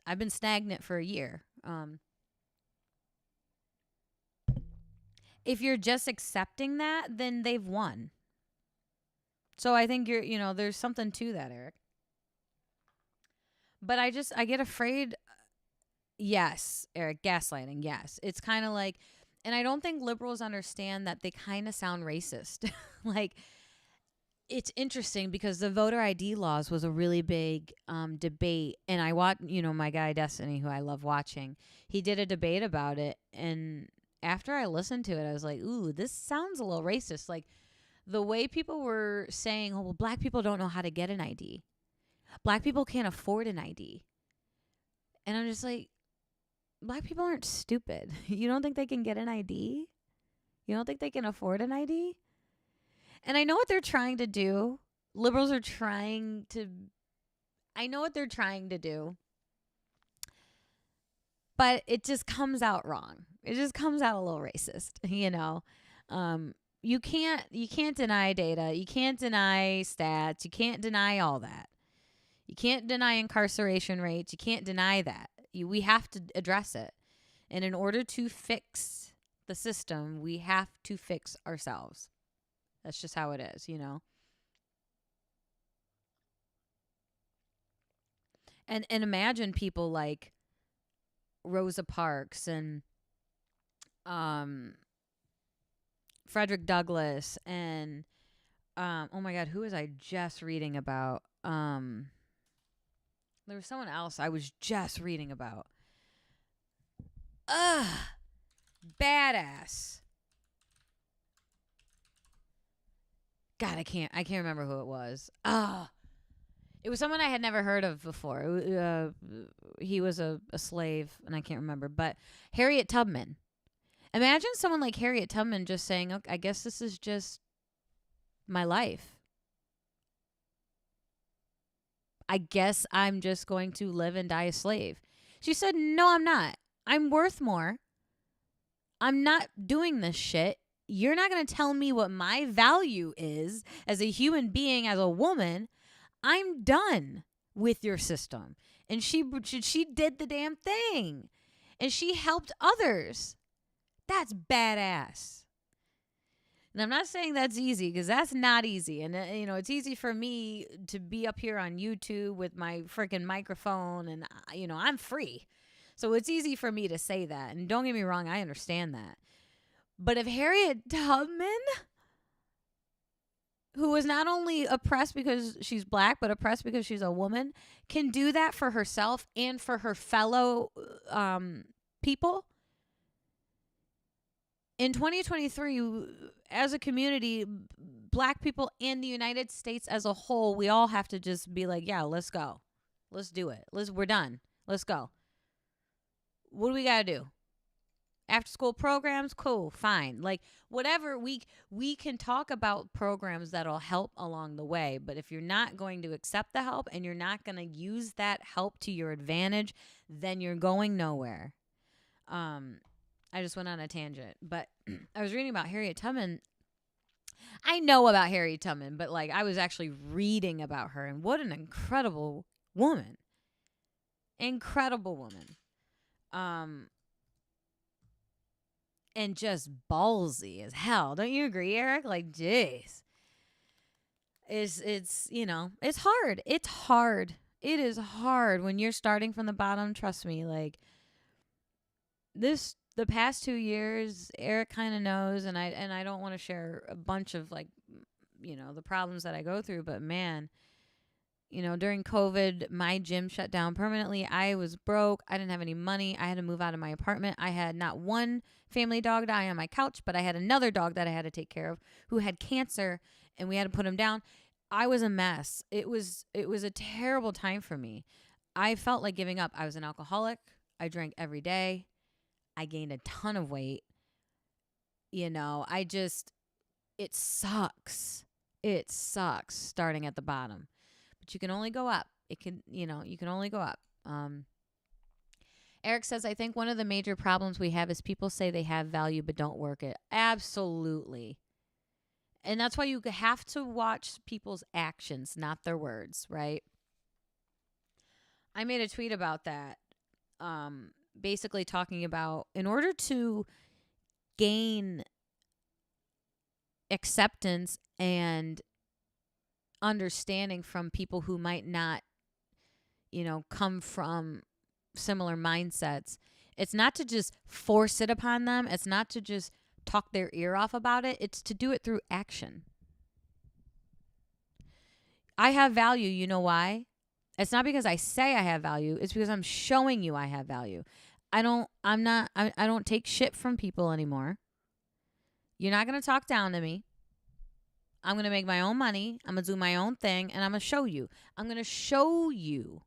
I've been stagnant for a year. If you're just accepting that, then they've won. So I think there's something to that, Eric. But I get afraid. Yes, Eric, gaslighting. Yes. It's kind of like, and I don't think liberals understand that they kind of sound racist. Like, it's interesting because the voter ID laws was a really big debate. And I watched, my guy Destiny, who I love watching, he did a debate about it. And after I listened to it, I was like, ooh, this sounds a little racist. Like, the way people were saying, oh, well, Black people don't know how to get an ID. Black people can't afford an ID. And I'm just like, Black people aren't stupid. You don't think they can get an ID? You don't think they can afford an ID? And I know what they're trying to do. Liberals are trying to... I know what they're trying to do. But it just comes out wrong. It just comes out a little racist, You can't deny data. You can't deny stats. You can't deny all that. You can't deny incarceration rates. You can't deny that. We have to address it. And in order to fix the system, we have to fix ourselves. That's just how it is, And imagine people like Rosa Parks and Frederick Douglass and oh my God, who was I just reading about? There was someone else I was just reading about. Badass. God, I can't remember who it was. It was someone I had never heard of before. He was a slave, and I can't remember. But Harriet Tubman. Imagine someone like Harriet Tubman just saying, okay, I guess this is just my life. I guess I'm just going to live and die a slave. She said, no, I'm not. I'm worth more. I'm not doing this shit. You're not going to tell me what my value is as a human being, as a woman. I'm done with your system. And she did the damn thing. And she helped others. That's badass. And I'm not saying that's easy, because that's not easy. And, it's easy for me to be up here on YouTube with my freaking microphone and, I'm free. So it's easy for me to say that. And don't get me wrong, I understand that. But if Harriet Tubman, who was not only oppressed because she's Black, but oppressed because she's a woman, can do that for herself and for her fellow people, in 2023, as a community, Black people in the United States as a whole, we all have to just be like, yeah, let's go. Let's do it. We're done. Let's go. What do we got to do? After school programs, cool, fine. Like whatever, we can talk about programs that'll help along the way, but if you're not going to accept the help and you're not going to use that help to your advantage, then you're going nowhere. I just went on a tangent, but I was reading about Harriet Tubman. I know about Harriet Tubman, but like I was actually reading about her, and what an incredible woman. Incredible woman. And just ballsy as hell. Don't you agree, Eric? Like, jeez. It's it's hard. It's hard. It is hard when you're starting from the bottom. Trust me. Like the past 2 years, Eric kind of knows, and I don't want to share a bunch of like, the problems that I go through, but man, during COVID, my gym shut down permanently. I was broke. I didn't have any money. I had to move out of my apartment. I had not one family dog die on my couch, but I had another dog that I had to take care of who had cancer, and we had to put him down. I was a mess. It was a terrible time for me. I felt like giving up. I was an alcoholic. I drank every day. I gained a ton of weight. It sucks. It sucks starting at the bottom. But you can only go up. You can only go up. Eric says, I think one of the major problems we have is people say they have value but don't work it. Absolutely. And that's why you have to watch people's actions, not their words, right? I made a tweet about that, basically talking about in order to gain acceptance and understanding from people who might not, come from similar mindsets. It's not to just force it upon them. It's not to just talk their ear off about it. It's to do it through action. I have value. You know why? It's not because I say I have value. It's because I'm showing you I have value. I don't take shit from people anymore. You're not going to talk down to me. I'm going to make my own money. I'm going to do my own thing, and I'm going to show you. I'm going to show you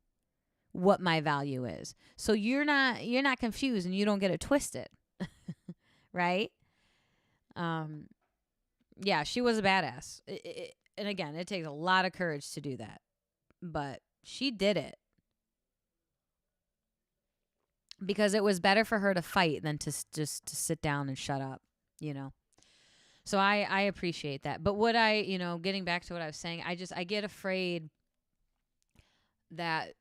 what my value is. So you're not confused and you don't get it twisted. Right? Yeah, she was a badass. And again, it takes a lot of courage to do that. But she did it. Because it was better for her to fight than to just to sit down and shut up, So I appreciate that. But what getting back to what I was saying, I get afraid that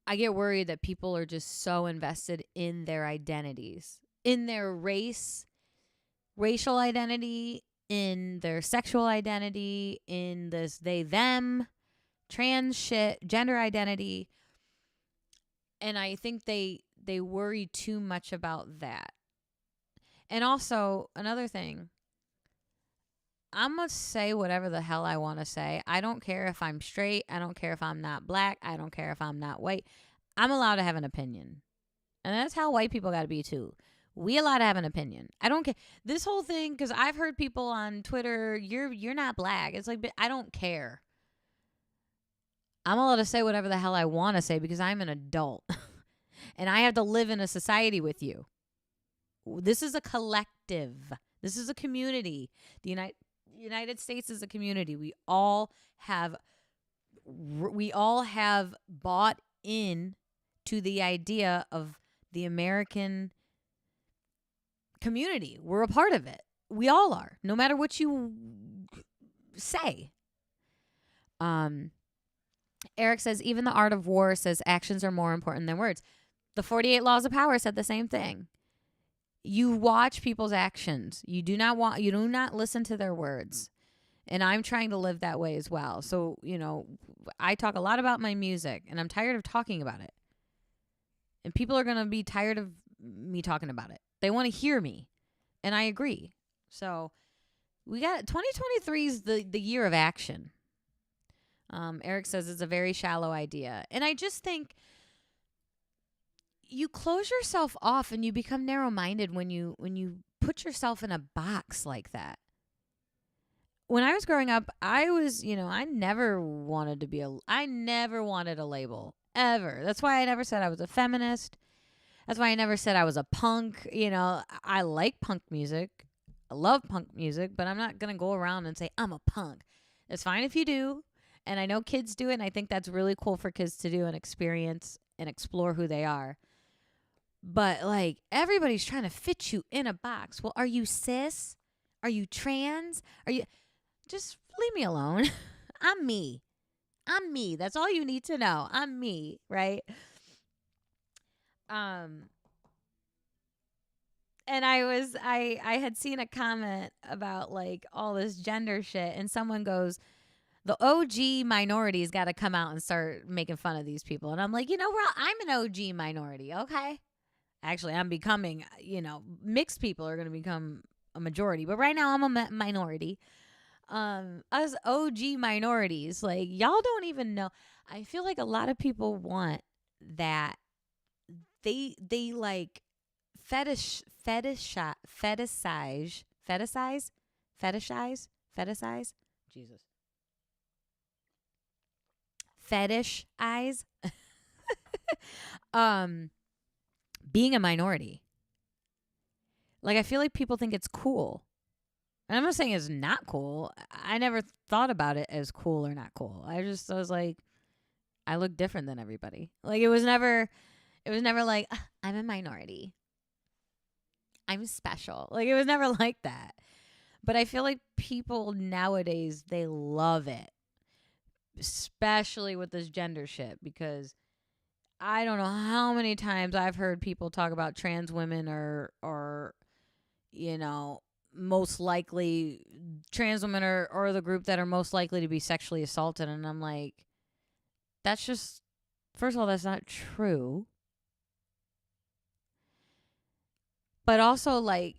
I get worried that people are just so invested in their identities, in their racial identity, in their sexual identity, in this they, them, trans shit, gender identity. And I think they worry too much about that. And also, another thing, I'm going to say whatever the hell I want to say. I don't care if I'm straight. I don't care if I'm not black. I don't care if I'm not white. I'm allowed to have an opinion. And that's how white people got to be too. We allowed to have an opinion. I don't care. This whole thing, because I've heard people on Twitter, you're not black. It's like, but I don't care. I'm allowed to say whatever the hell I want to say because I'm an adult. And I have to live in a society with you. This is a collective. This is a community. The United States is a community. We all have bought in to the idea of the American community. We're a part of it. We all are, no matter what you say. Eric says, even the art of war says actions are more important than words. The 48 Laws of Power said the same thing. You watch people's actions. You do not listen to their words. And I'm trying to live that way as well. So, I talk a lot about my music, and I'm tired of talking about it. And people are going to be tired of me talking about it. They want to hear me. And I agree. So, 2023 is the year of action. Eric says it's a very shallow idea. And I just think you close yourself off and you become narrow-minded when you put yourself in a box like that. When I was growing up, I was, I never wanted a label ever. That's why I never said I was a feminist. That's why I never said I was a punk. I like punk music. I love punk music, but I'm not going to go around and say I'm a punk. It's fine if you do. And I know kids do it, and I think that's really cool for kids to do and experience and explore who they are. But, like, everybody's trying to fit you in a box. Well, are you cis? Are you trans? Are you... Just leave me alone. I'm me. That's all you need to know. I'm me, right? And I had seen a comment about like all this gender shit, and someone goes, the OG minority's got to come out and start making fun of these people. And I'm like, I'm an OG minority, okay? Actually, I'm becoming, mixed people are going to become a majority. But right now, I'm a minority. Us OG minorities, like, y'all don't even know. I feel like a lot of people want that. They like fetishize Jesus. Fetish eyes. Being a minority. Like, I feel like people think it's cool. And I'm not saying it's not cool. I never thought about it as cool or not cool. I was like, I look different than everybody. Like, it was never like, I'm a minority. I'm special. Like, it was never like that. But I feel like people nowadays, they love it. Especially with this gender shit, because I don't know how many times I've heard people talk about trans women or most likely trans women are the group that are most likely to be sexually assaulted. And I'm like, that's just, first of all, that's not true. But also, like,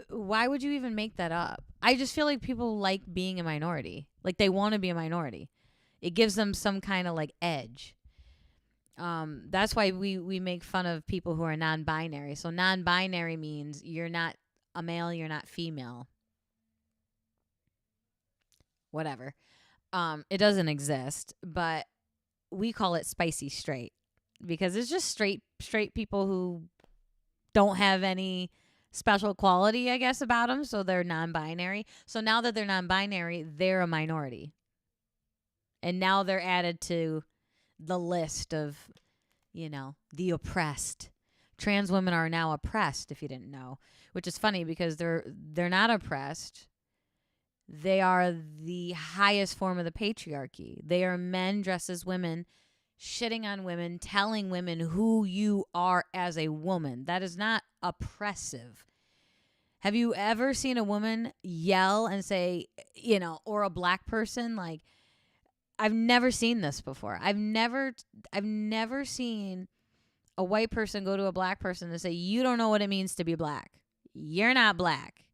why would you even make that up? I just feel like people like being a minority. Like, they want to be a minority. It gives them some kind of, like, edge. That's why we make fun of people who are non-binary. So non-binary means you're not a male, you're not female. Whatever. It doesn't exist, but we call it spicy straight because it's just straight people who don't have any special quality, I guess, about them. So they're non-binary. So now that they're non-binary, they're a minority. And now they're added to the list of, the oppressed. Trans women are now oppressed, if you didn't know, which is funny because they're not oppressed. They are the highest form of the patriarchy. They are men dressed as women, shitting on women, telling women who you are as a woman. That is not oppressive. Have you ever seen a woman yell and say, or a black person, like, I've never seen this before. I've never seen a white person go to a black person and say, you don't know what it means to be black. You're not black.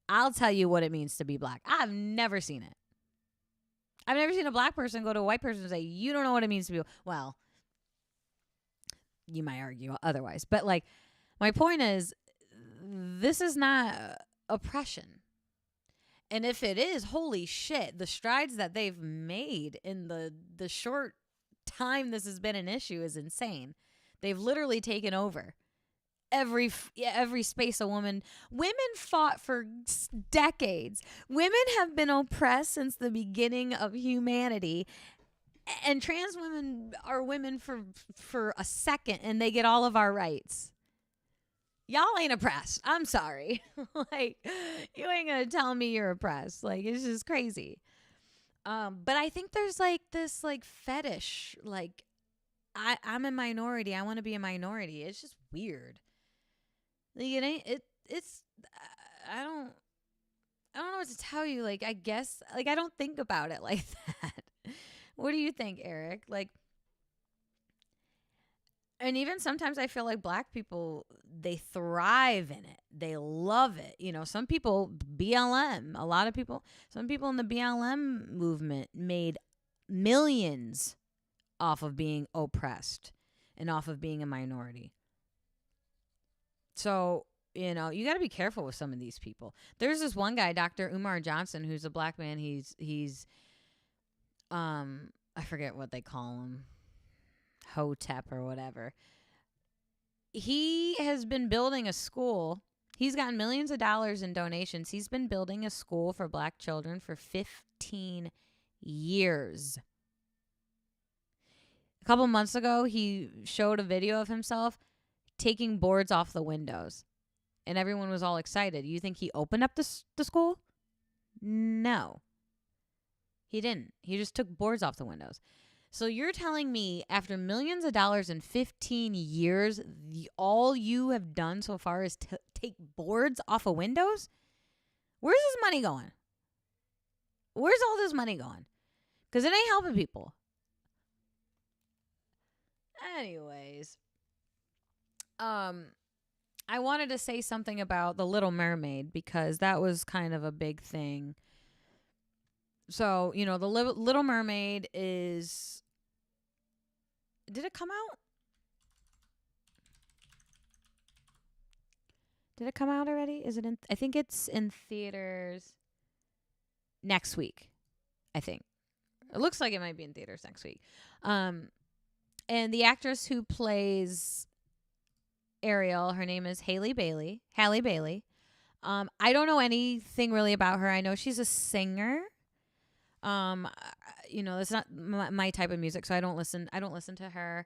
I'll tell you what it means to be black. I've never seen it. I've never seen a black person go to a white person and say, you don't know what it means to be. Well, you might argue otherwise. But, like, my point is, this is not oppression. And if it is, holy shit, the strides that they've made in the short time this has been an issue is insane. They've literally taken over every space women fought for decades. Women have been oppressed since the beginning of humanity. And trans women are women for a second, and they get all of our rights. Y'all ain't oppressed. I'm sorry. Like, you ain't gonna tell me you're oppressed. Like, it's just crazy. But I think there's like this like fetish. Like, I'm a minority. I want to be a minority. It's just weird. Like, it ain't. It's. I don't know what to tell you. Like, I guess. Like, I don't think about it like that. What do you think, Eric? Like. And even sometimes I feel like black people, they thrive in it. They love it. Some people, BLM, some people in the BLM movement made millions off of being oppressed and off of being a minority. So You know, you got to be careful with some of these people. There's this one guy, Dr. Umar Johnson, who's a black man. He's I forget what they call him, Hotep or whatever. He has been building a school. He's gotten millions of dollars in donations. He's been building a school for black children for 15 years. A couple months ago, he showed a video of himself taking boards off the windows. And everyone was all excited. You think he opened up the school? No. He didn't. He just took boards off the windows. So you're telling me after millions of dollars in 15 years, all you have done so far is take boards off of windows? Where's this money going? Where's all this money going? Because it ain't helping people. Anyways. I wanted to say something about The Little Mermaid because that was kind of a big thing. So, you know, The Little Mermaid is... Did it come out? Did it come out already? Is it in... I think it's in theaters next week, I think. It looks like it might be in theaters next week. And the actress who plays Ariel, her name is Halle Bailey. I don't know anything really about her. I know she's a singer. You know, that's not my type of music, so I don't listen to her.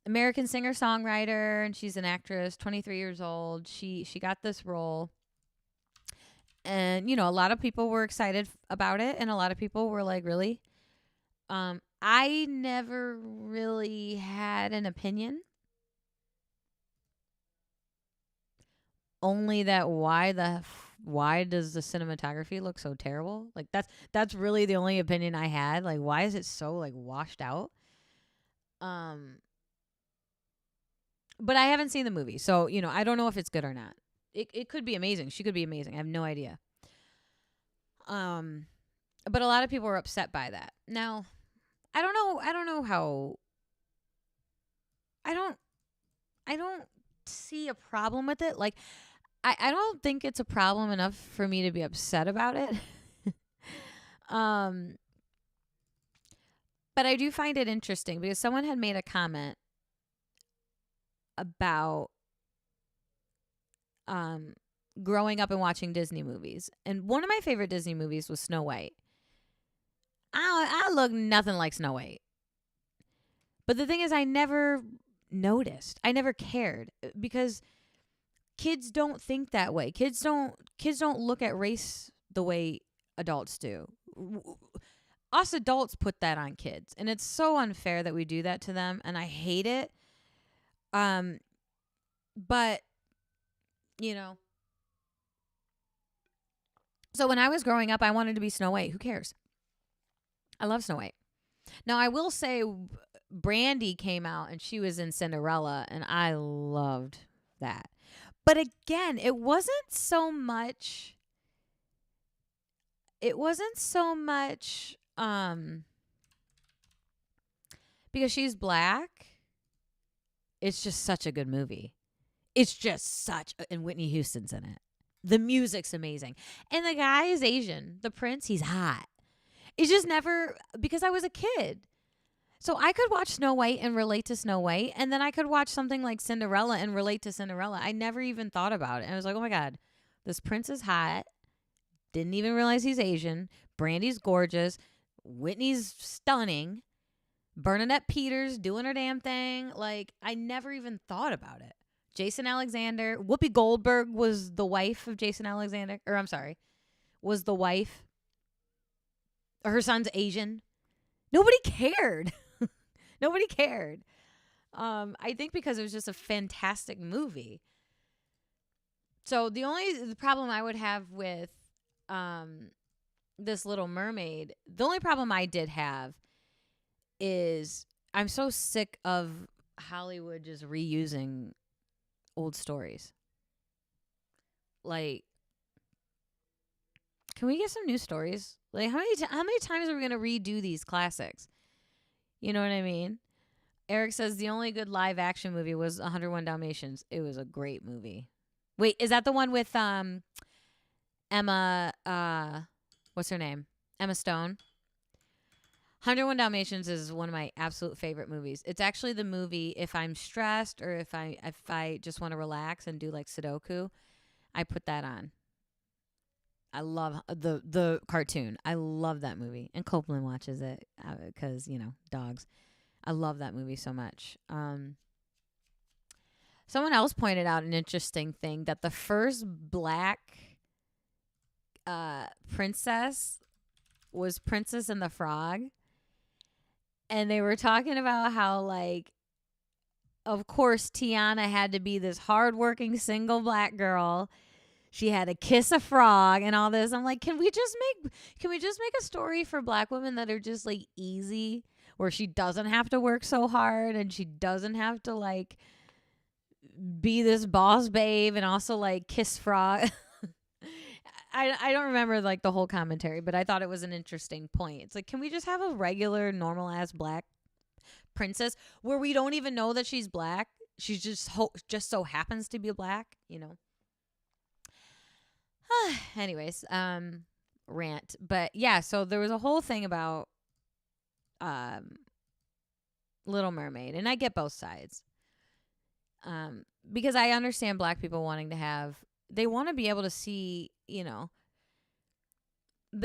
American singer-songwriter, and she's an actress, 23 years old. She got this role. And, you know, a lot of people were excited about it, and a lot of people were like, really? I never really had an opinion. Only that why does the cinematography look so terrible? Like that's really the only opinion I had. Like, why is it so like washed out? But I haven't seen the movie, so you know, I don't know if it's good or not. It could be amazing. She could be amazing. I have no idea. But a lot of people were upset by that. Now, I don't see a problem with it. Like, I don't think it's a problem enough for me to be upset about it. But I do find it interesting because someone had made a comment about growing up and watching Disney movies. And one of my favorite Disney movies was Snow White. I look nothing like Snow White. But the thing is, I never noticed. I never cared because kids don't think that way. Kids don't look at race the way adults do. Us adults put that on kids, and it's so unfair that we do that to them, and I hate it. But you know, so when I was growing up, I wanted to be Snow White. Who cares? I love Snow White. Now, I will say Brandy came out and she was in Cinderella, and I loved that. But again, it wasn't so much because she's black. It's just such a good movie. And Whitney Houston's in it. The music's amazing. And the guy is Asian. The prince, he's hot. It's just never, because I was a kid. So I could watch Snow White and relate to Snow White, and then I could watch something like Cinderella and relate to Cinderella. I never even thought about it. And I was like, oh my God, this prince is hot. Didn't even realize he's Asian. Brandy's gorgeous. Whitney's stunning. Bernadette Peters doing her damn thing. Like, I never even thought about it. Jason Alexander. Whoopi Goldberg was the wife of Jason Alexander. Or I'm sorry. Was the wife. Her son's Asian. Nobody cared. Nobody cared. I think because it was just a fantastic movie. So the problem I would have with this Little Mermaid, the only problem I did have is I'm so sick of Hollywood just reusing old stories. Like, can we get some new stories? Like, how many times are we going to redo these classics? You know what I mean? Eric says the only good live action movie was 101 Dalmatians. It was a great movie. Wait, is that the one with Emma what's her name? Emma Stone? 101 Dalmatians is one of my absolute favorite movies. It's actually the movie if I'm stressed or if I just want to relax and do like Sudoku, I put that on. I love the cartoon. I love that movie. And Copeland watches it cuz, dogs. I love that movie so much. Someone else pointed out an interesting thing that the first black princess was Princess and the Frog. And they were talking about how, like, of course, Tiana had to be this hardworking single black girl. She had to kiss a frog and all this. I'm like, can we just make a story for black women that are just like easy, where she doesn't have to work so hard and she doesn't have to like be this boss babe and also like kiss frog. I don't remember like the whole commentary, but I thought it was an interesting point. It's like, can we just have a regular normal ass black princess where we don't even know that she's black? She's just so happens to be black, Anyways, rant. But yeah, so there was a whole thing about Little Mermaid, and I get both sides. Because I understand black people wanting to they want to be able to see, they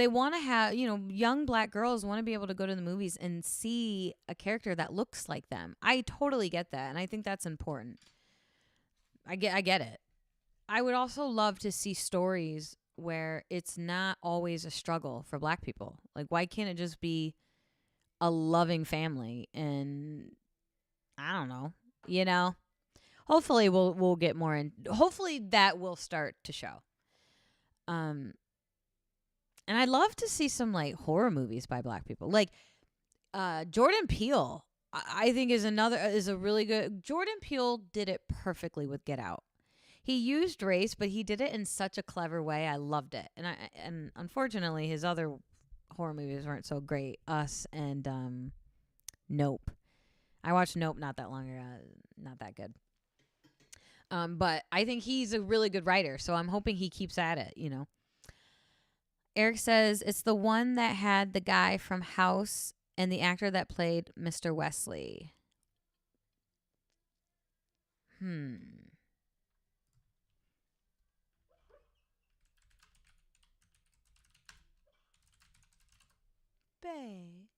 want to have, young black girls want to be able to go to the movies and see a character that looks like them. I totally get that, and I think that's important. I get it. I would also love to see stories where it's not always a struggle for black people. Like, why can't it just be a loving family? And I don't know, Hopefully we'll get more in. Hopefully that will start to show. And I'd love to see some like horror movies by black people. Like Jordan Peele, I think is a really good. Jordan Peele did it perfectly with Get Out. He used race, but he did it in such a clever way. I loved it. And unfortunately his other horror movies weren't so great. Us and Nope. I watched Nope not that long ago. Not that good. But I think he's a really good writer, so I'm hoping he keeps at it, Eric says it's the one that had the guy from House and the actor that played Mr. Wesley. Bae.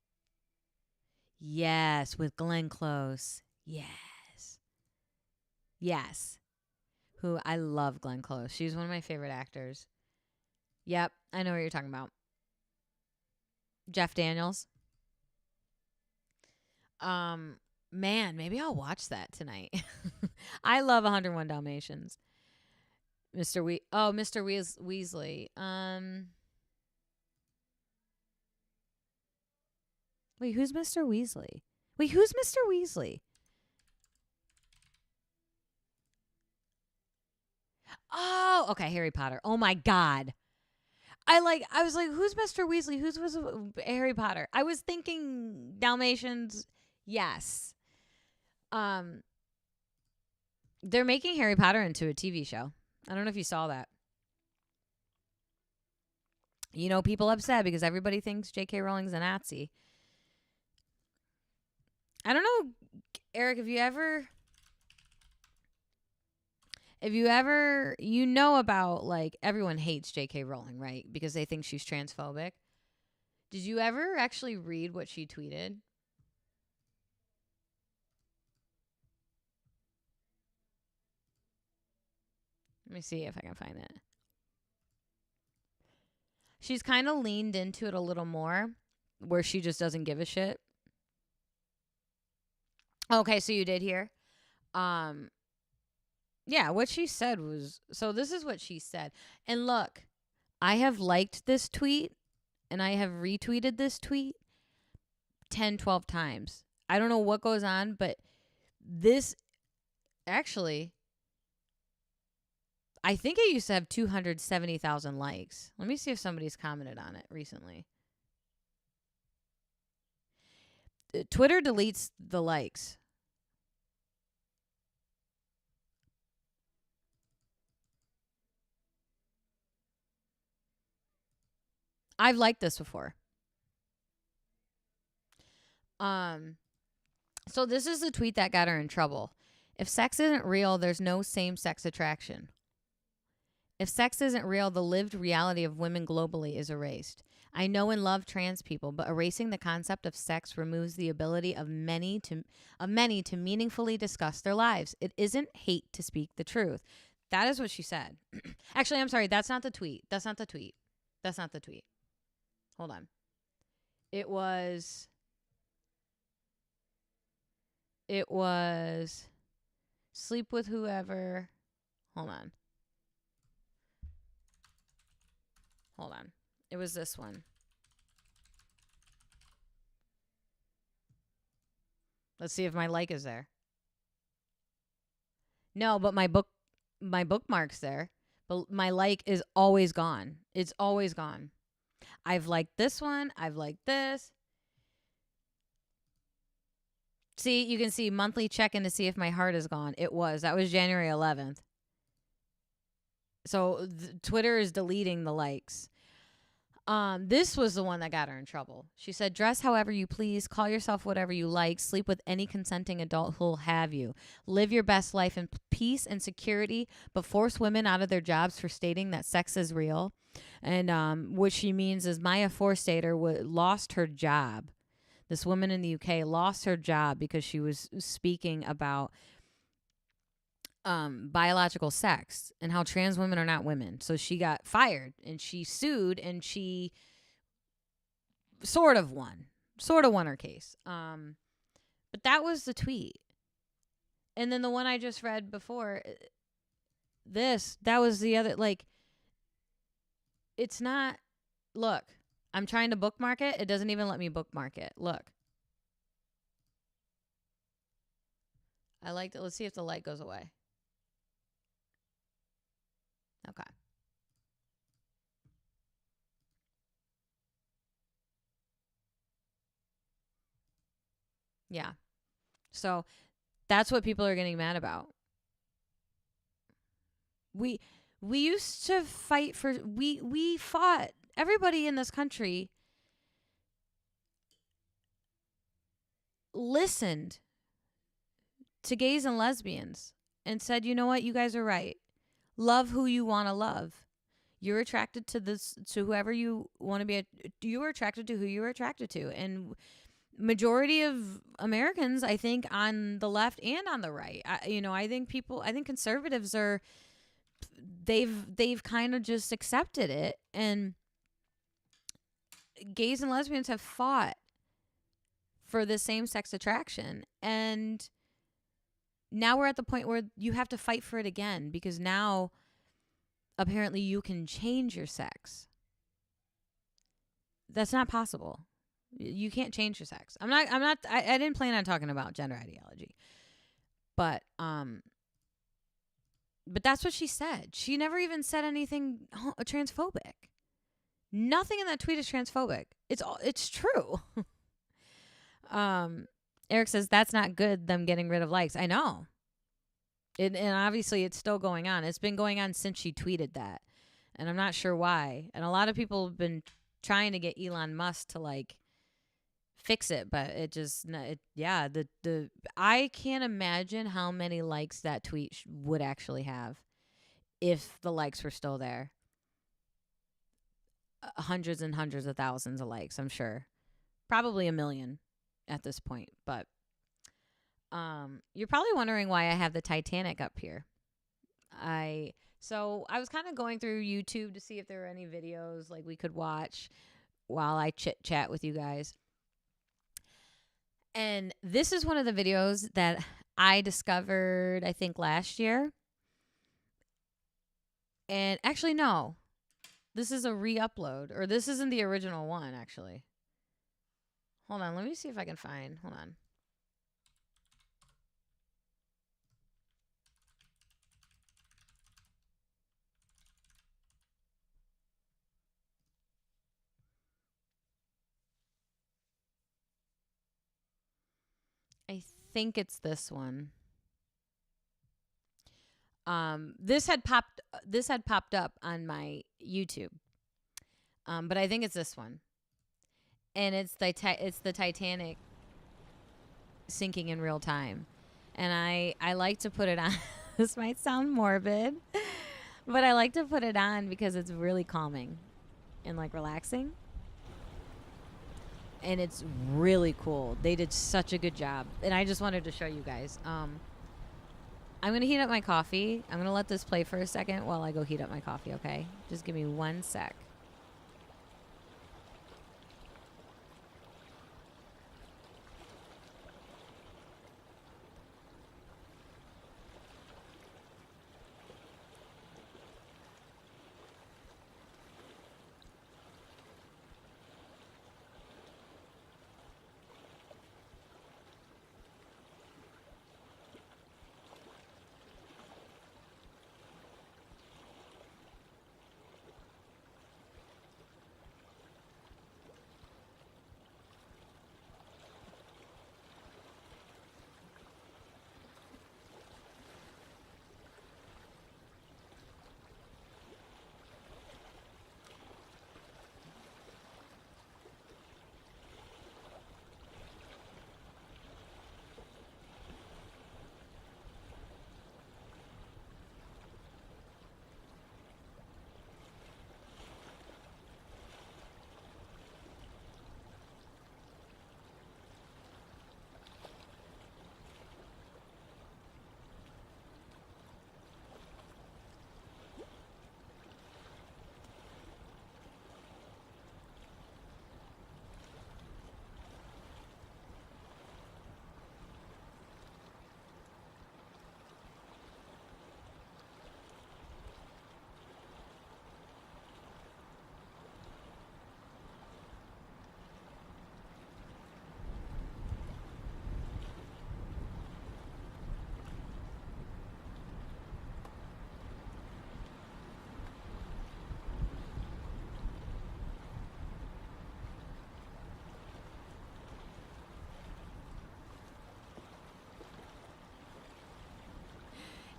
Yes, with Glenn Close. Yes. Who I love Glenn Close. She's one of my favorite actors. Yep, I know what you're talking about. Jeff Daniels. Man, maybe I'll watch that tonight. I love 101 Dalmatians. Mr. Weasley. Wait, who's Mr. Weasley? Who's Mr. Weasley? Oh, okay, Harry Potter. Oh my God. I was like, who's Mr. Weasley? Who's was Harry Potter? I was thinking Dalmatians. Yes. They're making Harry Potter into a TV show. I don't know if you saw that. People upset because everybody thinks J.K. Rowling's a Nazi. I don't know, Eric, if you ever about like everyone hates J.K. Rowling, right? Because they think she's transphobic. Did you ever actually read what she tweeted? Let me see if I can find it. She's kind of leaned into it a little more, where she just doesn't give a shit. Okay, so you did hear. Yeah, what she said was, so this is what she said. And look, I have liked this tweet and I have retweeted this tweet 10, 12 times. I don't know what goes on, but this actually, I think it used to have 270,000 likes. Let me see if somebody's commented on it recently. Twitter deletes the likes. I've liked this before. So this is the tweet that got her in trouble. If sex isn't real, there's no same-sex attraction. If sex isn't real, the lived reality of women globally is erased. I know and love trans people, but erasing the concept of sex removes the ability of many to meaningfully discuss their lives. It isn't hate to speak the truth. That is what she said. Actually, I'm sorry. That's not the tweet. Hold on. It was sleep with whoever. Hold on. It was this one. Let's see if my like is there. No, but my bookmark's there. But my like is always gone. It's always gone. I've liked this one. I've liked this. See, you can see monthly check-in to see if my heart is gone. That was January 11th. So Twitter is deleting the likes. This was the one that got her in trouble. She said, dress however you please, call yourself whatever you like, sleep with any consenting adult who'll have you. Live your best life in peace and security, but force women out of their jobs for stating that sex is real. And what she means is Maya Forstater lost her job. This woman in the UK lost her job because she was speaking about biological sex and how trans women are not women. So she got fired and she sued and she sort of won her case. But that was the tweet. And then the one I just read before that was the other, like, it's not, look, I'm trying to bookmark it. It doesn't even let me bookmark it. Look. I liked it. Let's see if the light goes away. Okay. Yeah. So that's what people are getting mad about. We used to fight for we fought. Everybody in this country listened to gays and lesbians and said, "You know what? You guys are right. Love who you want to love. You're attracted to whoever you want to be. You are attracted to who you are attracted to." And majority of Americans, I think, on the left and on the right, I think conservatives they've kind of just accepted it. And gays and lesbians have fought for the same-sex attraction. And now we're at the point where you have to fight for it again, because now apparently you can change your sex. That's not possible. You can't change your sex. I didn't plan on talking about gender ideology. But that's what she said. She never even said anything transphobic. Nothing in that tweet is transphobic. It's true. Eric says that's not good, them getting rid of likes. I know. And obviously it's still going on. It's been going on since she tweeted that. And I'm not sure why. And a lot of people have been trying to get Elon Musk to like fix it, but it just I can't imagine how many likes that tweet would actually have if the likes were still there. Hundreds and hundreds of thousands of likes, I'm sure. Probably 1 million at this point, but you're probably wondering why I have the Titanic up here. So I was kind of going through YouTube to see if there were any videos like we could watch while I chit chat with you guys. And this is one of the videos that I discovered, I think, last year. And actually, no. This is a re-upload. Or this isn't the original one, actually. Hold on. Let me see if I can find. Hold on. I think it's this one. This had popped up on my YouTube. But I think it's this one, and it's the Titanic sinking in real time, and I like to put it on. This might sound morbid, but I like to put it on because it's really calming and like relaxing. And it's really cool. They did such a good job. And I just wanted to show you guys. I'm going to heat up my coffee. I'm going to let this play for a second while I go heat up my coffee, okay? Just give me 1 sec.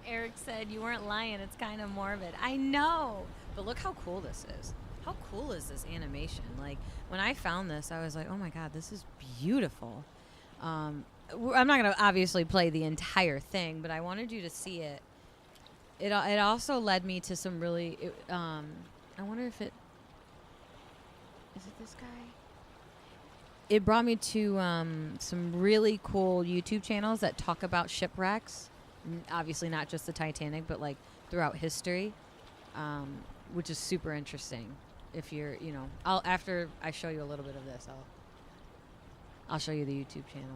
Eric said you weren't lying. It's kind of morbid. I know. But look how cool this is. How cool is this animation? Like, when I found this, I was like, oh my God, this is beautiful. I'm not going to obviously play the entire thing, but I wanted you to see it. It also led me to some really, I wonder if is it this guy? It brought me to some really cool YouTube channels that talk about shipwrecks. Obviously not just the Titanic, but like throughout history, which is super interesting. If you're, after I show you a little bit of this, I'll show you the YouTube channel.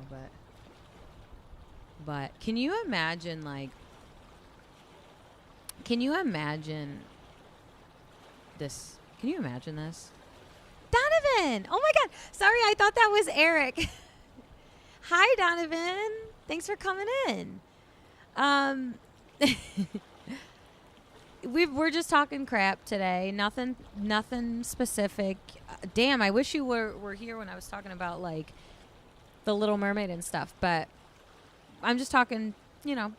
But can you imagine this? Can you imagine this? Donovan! Oh my God! Sorry, I thought that was Eric. Hi, Donovan. Thanks for coming in. We're just talking crap today. Nothing specific. Damn, I wish you were here when I was talking about like the Little Mermaid and stuff. But I'm just talking,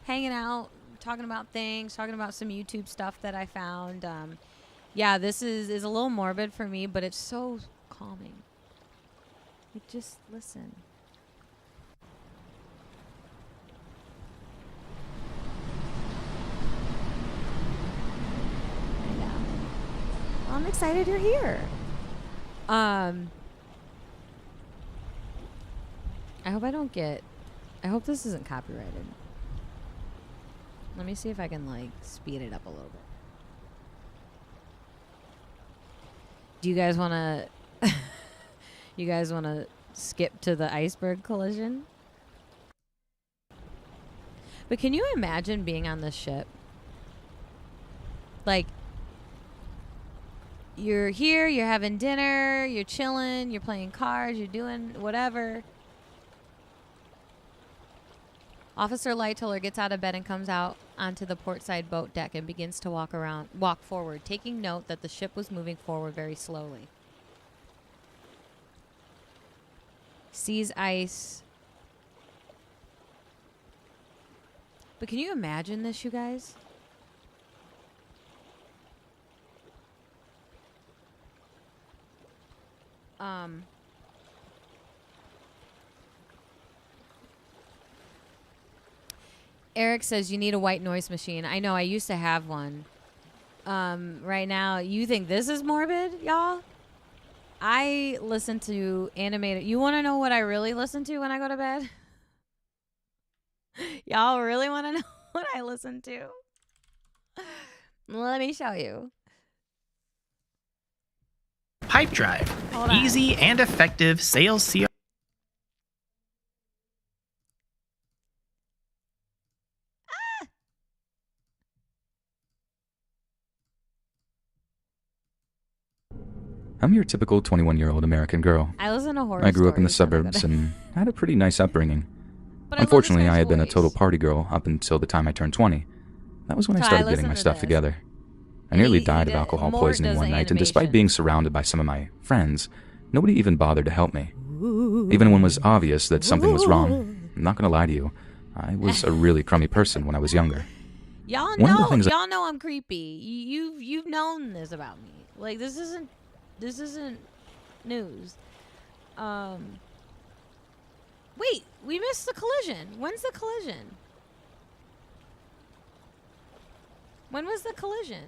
hanging out, talking about things, talking about some YouTube stuff that I found. Yeah, this is a little morbid for me, but it's so calming. You just listen. I'm excited you're here. I hope this isn't copyrighted. Let me see if I can speed it up a little bit. Do you guys want to skip to the iceberg collision? But can you imagine being on this ship? Like, you're here, you're having dinner, you're chilling, you're playing cards, you're doing whatever. Officer Lightoller gets out of bed and comes out onto the portside boat deck and begins to walk forward, taking note that the ship was moving forward very slowly. Sees ice. But can you imagine this, you guys? Eric says you need a white noise machine. I know, I used to have one. Right now, you think this is morbid, y'all? I listen to animated. You want to know what I really listen to when I go to bed? Y'all really want to know what I listen to? Let me show you. Pipe Drive. Easy and effective sales CR. I'm your typical 21-year-old American girl. I listen to horror I grew up in the stories when I go suburbs to- and had a pretty nice upbringing. But Unfortunately, I I had been a voice. total party girl up until the time I turned 20. That was when I So I started listen getting my to stuff this. together. I And nearly he died of did- alcohol Mort poisoning does one the night, and despite animation. being surrounded by some of my friends, nobody even bothered to help me. Even when it was obvious that something was wrong, I'm not gonna lie to you, I was a really crummy person when I was younger. Y'all One of the know, things y'all know I'm creepy. You've known this about me. Like this isn't news. Wait, we missed the collision. When's the collision? When was the collision?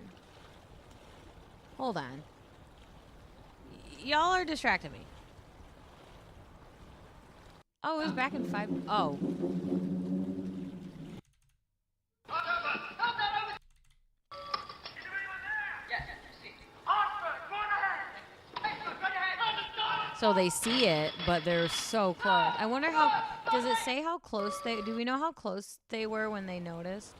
Hold on. Y'all are distracting me. Oh, it was back in 5. Oh. So they see it, but they're so close. I wonder how. Does it say how close they? Do we know how close they were when they noticed?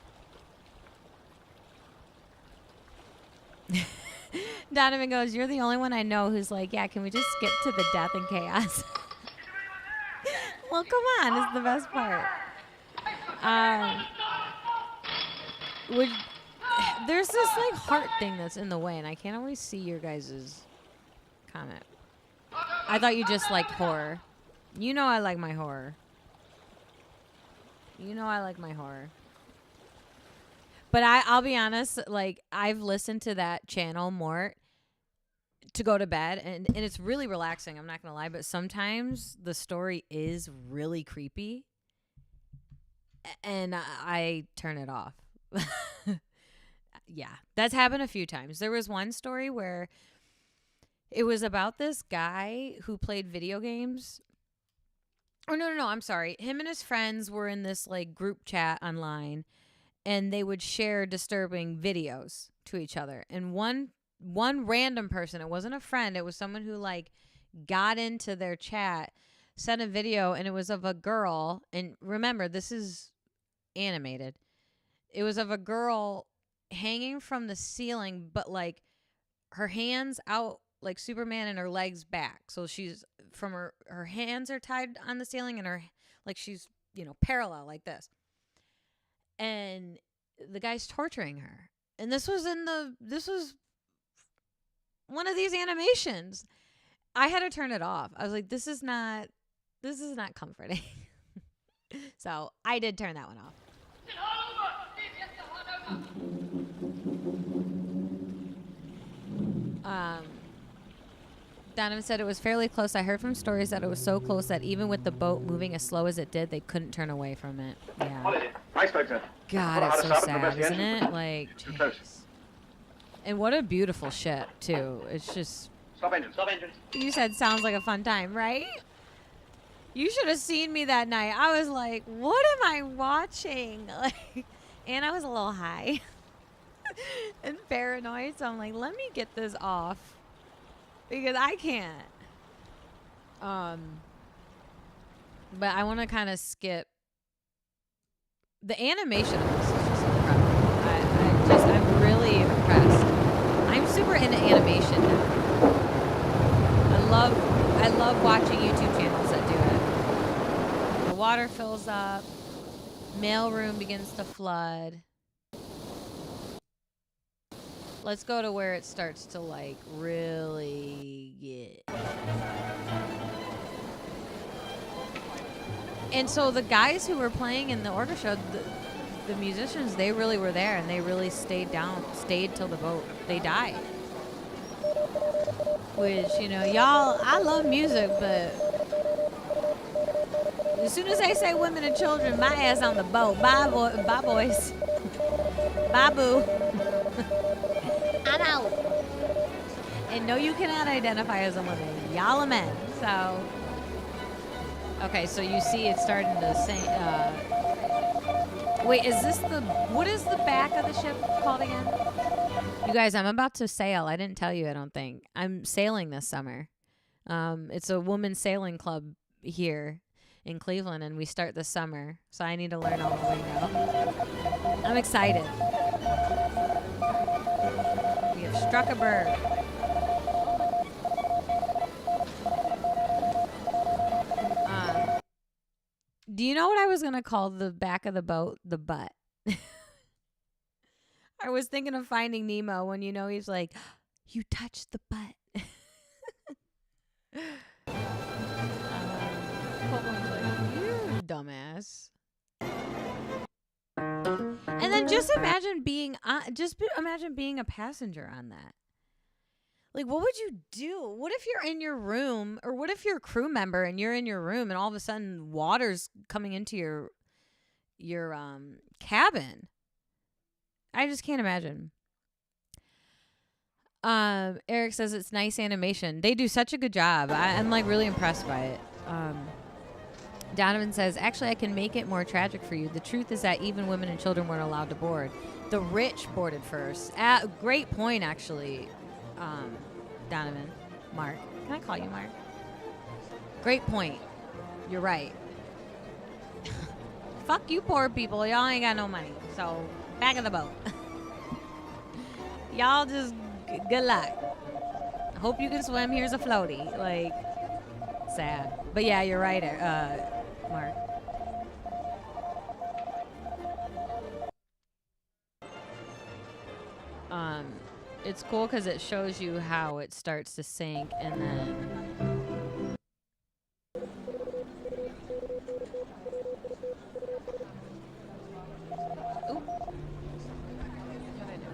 Donovan goes, "You're the only one I know who's like, yeah. Can we just skip to the death and chaos?" Well, come on, it's the best part. Would there's this like heart thing that's in the way, and I can't always see your guys' comment. I thought you just liked horror. You know I like my horror. You know I like my horror. But I'll be honest, like I've listened to that channel more to go to bed, and it's really relaxing, I'm not gonna lie, but sometimes the story is really creepy and I turn it off. Yeah, that's happened a few times. There was one story where it was about this guy who played video games. Oh, no, I'm sorry. Him and his friends were in this like group chat online, and they would share disturbing videos to each other. And one random person, it wasn't a friend, it was someone who like got into their chat, sent a video, and it was of a girl. And remember, this is animated. It was of a girl hanging from the ceiling, but like her hands out like Superman and her legs back. So she's from her hands are tied on the ceiling, and her like she's, parallel like this. And the guy's torturing her. And this was one of these animations. I had to turn it off. I was like, this is not comforting. So I did turn that one off. Donovan said it was fairly close. I heard from stories that it was so close that even with the boat moving as slow as it did, they couldn't turn away from it. Yeah. God, it's so sad, isn't it? Like, jeez. And what a beautiful ship, too. It's just... Stop engine. Stop engine. You said sounds like a fun time, right? You should have seen me that night. I was like, what am I watching? Like, and I was a little high and paranoid. So I'm like, let me get this off because I can't. But I want to kind of skip. The animation of this is just incredible. I'm really impressed. I'm super into animation now. I love watching YouTube channels that do it. The water fills up. Mailroom begins to flood. Let's go to where it starts to like really get. And so the guys who were playing in the orchestra, the musicians, they really were there, and they really stayed till the boat. They died. Which, y'all, I love music, but as soon as they say women and children, my ass on the boat. Bye, bye boys. Bye, boo. I'm out. And no, you cannot identify as a woman. Y'all are men. So, okay, so you see it's starting to say, wait, what is the back of the ship called again? You guys, I'm about to sail. I didn't tell you, I don't think. I'm sailing this summer. It's a women's sailing club here in Cleveland, and we start this summer. So I need to learn all the lingo. I'm excited. We have struck a bird. Do you know what I was going to call the back of the boat? The butt. I was thinking of Finding Nemo when, he's like, you touched the butt. Copeland's like, you dumbass. And then just imagine being a passenger on that. Like, what would you do? What if you're in your room, or what if you're a crew member and you're in your room and all of a sudden water's coming into your cabin? I just can't imagine. Eric says it's nice animation. They do such a good job. I'm like really impressed by it. Donovan says, actually, I can make it more tragic for you. The truth is that even women and children weren't allowed to board. The rich boarded first. Great point, actually. Donovan, Mark. Can I call you Mark? Great point. You're right. Fuck you poor people. Y'all ain't got no money. So, back of the boat. Y'all just, good luck. Hope you can swim. Here's a floaty. Like, sad. But yeah, you're right, Mark. It's cool because it shows you how it starts to sink and then... Oop. What'd I do?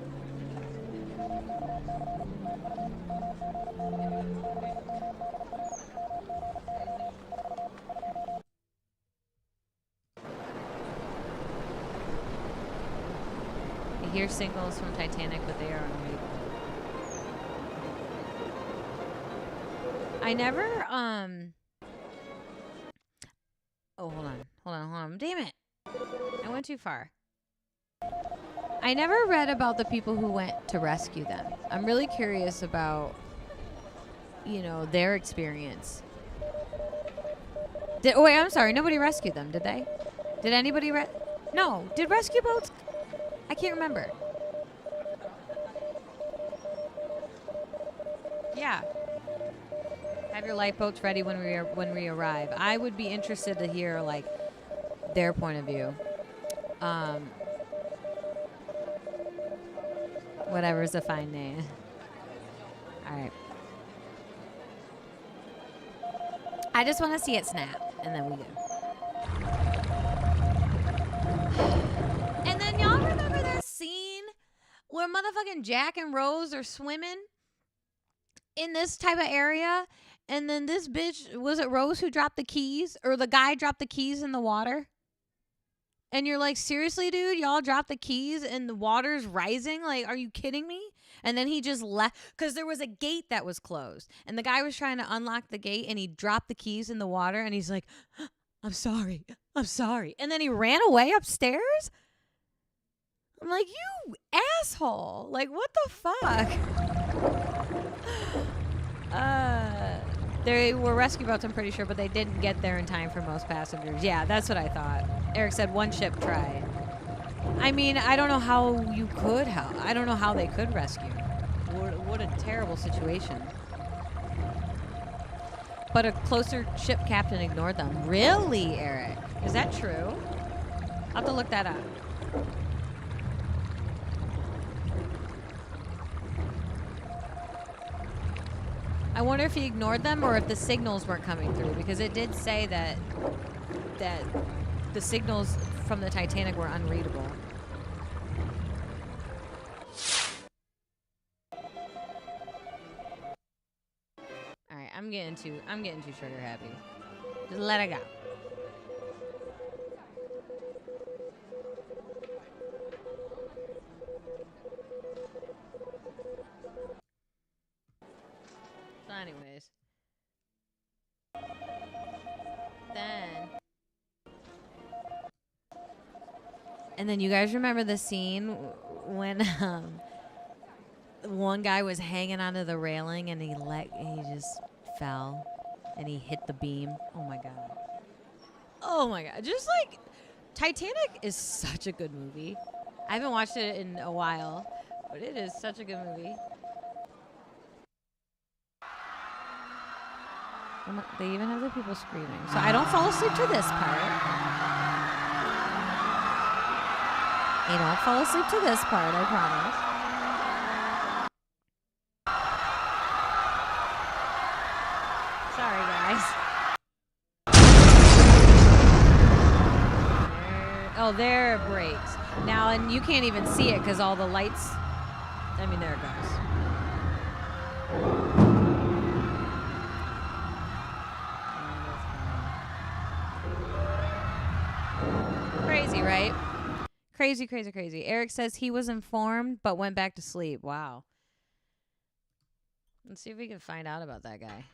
I hear signals from Titanic, but they are unreadable. I never, oh, hold on. Damn it. I went too far. I never read about the people who went to rescue them. I'm really curious about, their experience. Wait, I'm sorry. Nobody rescued them, did they? Did anybody No. Did rescue boats? I can't remember. Yeah. Have your lifeboats ready when we arrive. I would be interested to hear like their point of view. Whatever's a fine name. All right. I just want to see it snap, and then we go. And then y'all remember that scene where motherfucking Jack and Rose are swimming in this type of area? And then this bitch, was it Rose who dropped the keys? Or the guy dropped the keys in the water? And you're like, seriously, dude? Y'all dropped the keys and the water's rising? Like, are you kidding me? And then he just left. Because there was a gate that was closed. And the guy was trying to unlock the gate. And he dropped the keys in the water. And he's like, I'm sorry. And then he ran away upstairs? I'm like, you asshole. Like, what the fuck? They were rescue boats, I'm pretty sure, but they didn't get there in time for most passengers. Yeah, that's what I thought. Eric said one ship tried. I mean, I don't know how you could help. I don't know how they could rescue. What a terrible situation. But a closer ship captain ignored them. Really, Eric? Is that true? I'll have to look that up. I wonder if he ignored them or if the signals weren't coming through, because it did say that the signals from the Titanic were unreadable. getting too trigger happy. Just let it go. So anyways. And then you guys remember the scene when one guy was hanging onto the railing and he just fell and he hit the beam. Oh my god. Oh my god. Just like Titanic is such a good movie. I haven't watched it in a while, but it is such a good movie. They even have the people screaming. So I don't fall asleep to this part. I don't fall asleep to this part, I promise. Sorry, guys. There it breaks. Now, and you can't even see it because all the lights. I mean, there it goes. Crazy, right? Crazy, crazy, crazy. Eric says he was informed but went back to sleep. Wow. Let's see if we can find out about that guy.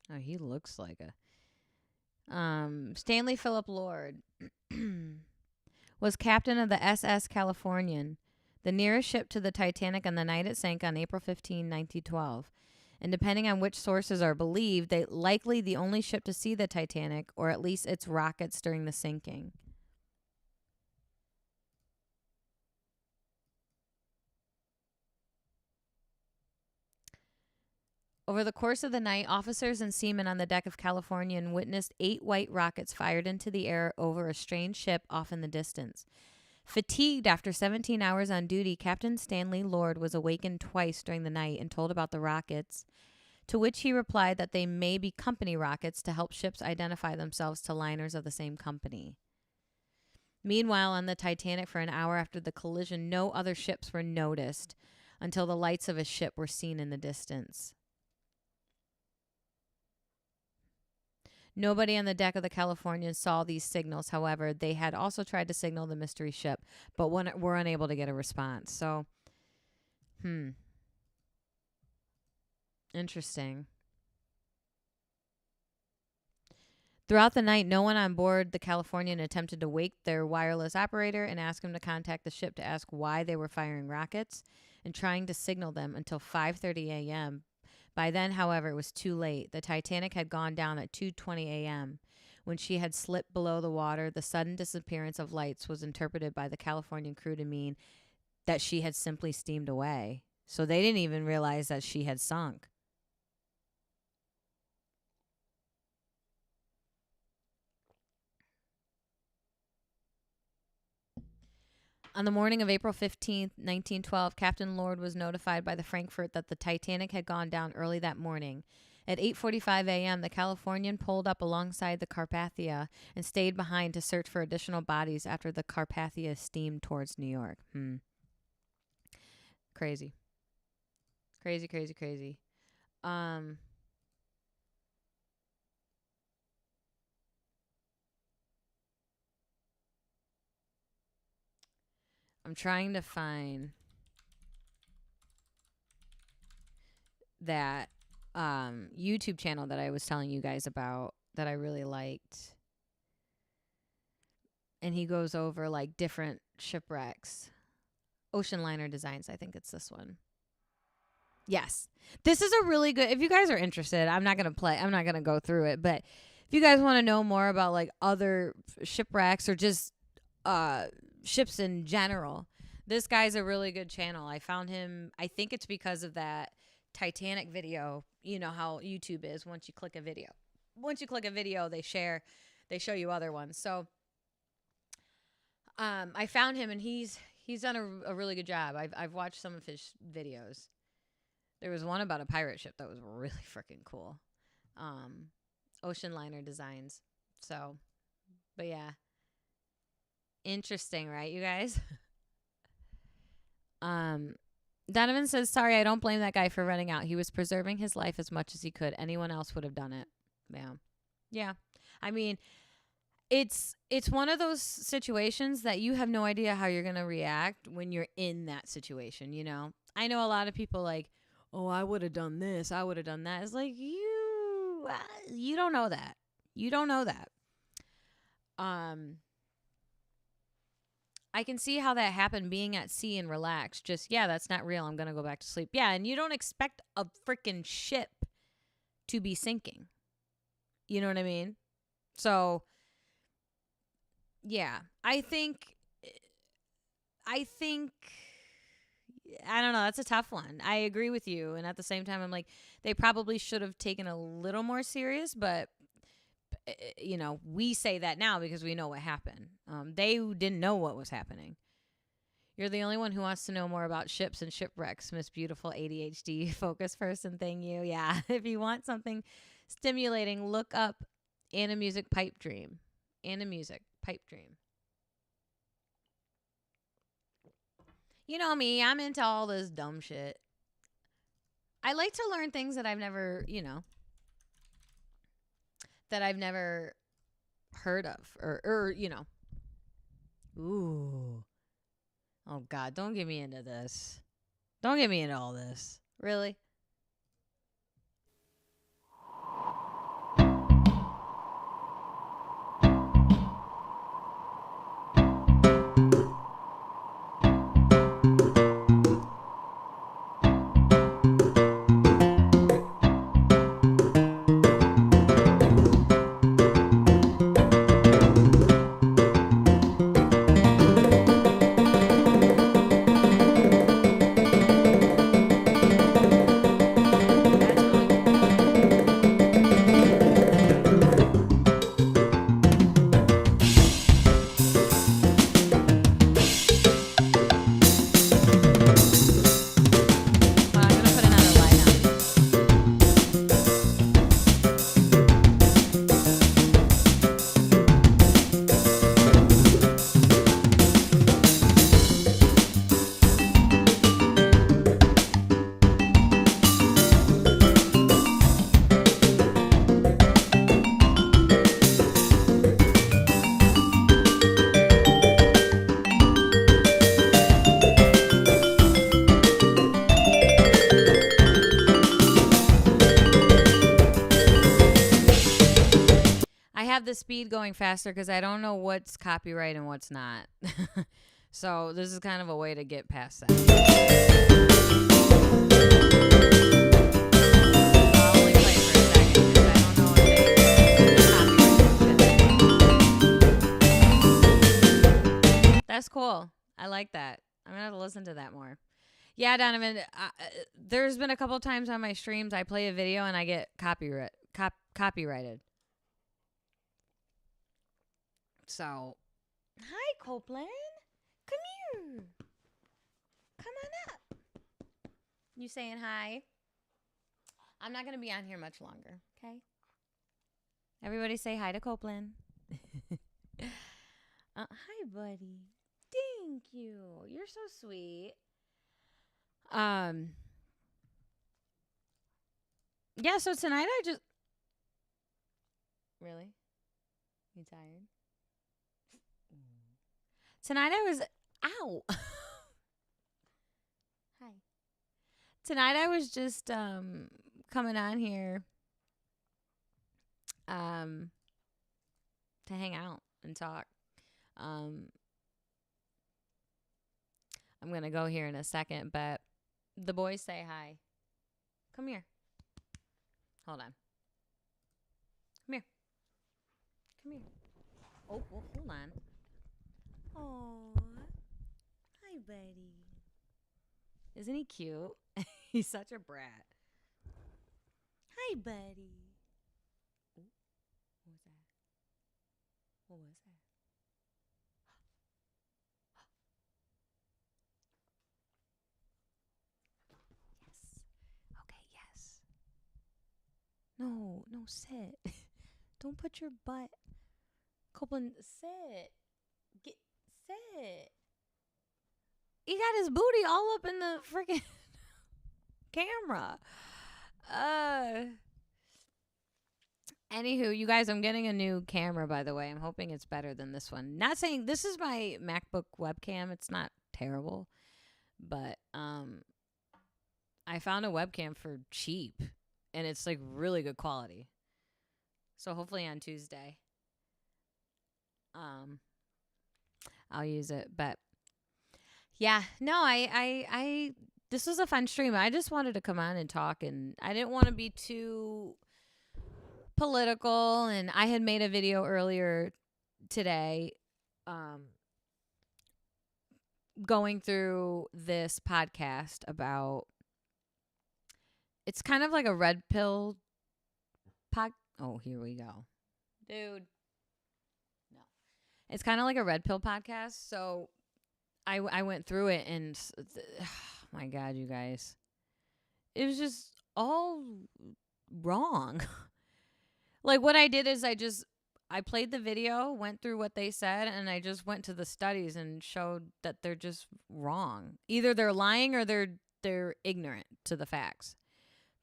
Oh, he looks like a Stanley Philip Lord was captain of the SS Californian, the nearest ship to the Titanic on the night it sank on April 15, 1912. And depending on which sources are believed, they likely the only ship to see the Titanic, or at least its rockets during the sinking. Over the course of the night, officers and seamen on the deck of Californian witnessed 8 white rockets fired into the air over a strange ship off in the distance. Fatigued after 17 hours on duty, Captain Stanley Lord was awakened twice during the night and told about the rockets, to which he replied that they may be company rockets to help ships identify themselves to liners of the same company. Meanwhile, on the Titanic, for an hour after the collision, no other ships were noticed until the lights of a ship were seen in the distance. Nobody on the deck of the Californian saw these signals. However, they had also tried to signal the mystery ship, but were unable to get a response. So, interesting. Throughout the night, no one on board the Californian attempted to wake their wireless operator and ask him to contact the ship to ask why they were firing rockets and trying to signal them until 5:30 a.m. By then, however, it was too late. The Titanic had gone down at 2:20 a.m. When she had slipped below the water, the sudden disappearance of lights was interpreted by the Californian crew to mean that she had simply steamed away. So they didn't even realize that she had sunk. On the morning of April 15th, 1912, Captain Lord was notified by the Frankfurt that the Titanic had gone down early that morning. At 8:45 a.m., the Californian pulled up alongside the Carpathia and stayed behind to search for additional bodies after the Carpathia steamed towards New York. Crazy. Crazy, crazy, crazy. I'm trying to find that YouTube channel that I was telling you guys about that I really liked. And he goes over like different shipwrecks. Ocean Liner Designs, I think it's this one. Yes. This is a really good, if you guys are interested, I'm not going to go through it, but if you guys want to know more about like other shipwrecks or just ships in general, This guy's a really good channel. I found him, I think it's because of that Titanic video. You know how YouTube is. Once you click a video, they show you other ones. So I found him, and he's done a really good job. I've watched some of his videos. There was one about a pirate ship that was really freaking cool. Ocean liner designs. So, but yeah. Interesting, right, you guys? Donovan says, sorry, I don't blame that guy for running out. He was preserving his life as much as he could. Anyone else would have done it. Yeah. Yeah. I mean, it's one of those situations that you have no idea how you're going to react when you're in that situation, you know? I know a lot of people like, oh, I would have done this. I would have done that. It's like, you don't know that. You don't know that. I can see how that happened, being at sea and relaxed. Just, yeah, that's not real. I'm going to go back to sleep. Yeah, and you don't expect a freaking ship to be sinking. You know what I mean? So, yeah, I think, I don't know. That's a tough one. I agree with you. And at the same time, I'm like, they probably should have taken a little more serious, but you know, we say that now because we know what happened. They didn't know what was happening. You're the only one who wants to know more about ships and shipwrecks, Miss Beautiful ADHD focus person. Thank you. Yeah. If you want something stimulating, look up Anna Music Pipe Dream. Anna Music Pipe Dream. You know me, I'm into all this dumb shit. I like to learn things that I've never, that I've never heard of or Ooh. Oh, God, don't get me into this. Don't get me into all this. Really? That's really cool. I'm going to put another light on. I have the speed going faster because I don't know what's copyright and what's not. So this is kind of a way to get past that. I'll only play for a second because I don't know if they copyright. That's cool. I like that. I'm going to have to listen to that more. Yeah, Donovan, there's been a couple times on my streams I play a video and I get copyrighted. So, hi, Copeland. Come here. Come on up. You saying hi? I'm not going to be on here much longer, okay? Everybody say hi to Copeland. Hi, buddy. Thank you. You're so sweet. Yeah, so tonight I just... Really? You tired? Tonight I was... Ow! Hi. Tonight I was just coming on here to hang out and talk. I'm going to go here in a second, but the boys say hi. Come here. Hold on. Come here. Come here. Oh, well, hold on. Aw. Hi, buddy. Isn't he cute? He's such a brat. Hi, buddy. What was that? What was that? Yes. Okay, yes. No, sit. Don't put your butt. Copeland, sit. Sit. He got his booty all up in the freaking camera. Anywho, you guys, I'm getting a new camera, by the way. I'm hoping it's better than this one. Not saying this is my MacBook webcam. It's not terrible, but I found a webcam for cheap, and it's like really good quality. So hopefully on Tuesday, I'll use it. But yeah, no, I this was a fun stream. I just wanted to come on and talk, and I didn't want to be too political. And I had made a video earlier today, going through this podcast about, it's kind of like a red pill oh, here we go. Dude. No. It's kind of like a red pill podcast. So I went through it and oh my God, you guys. It was just all wrong. Like what I did is I played the video, went through what they said, and I just went to the studies and showed that they're just wrong. Either they're lying or they're ignorant to the facts.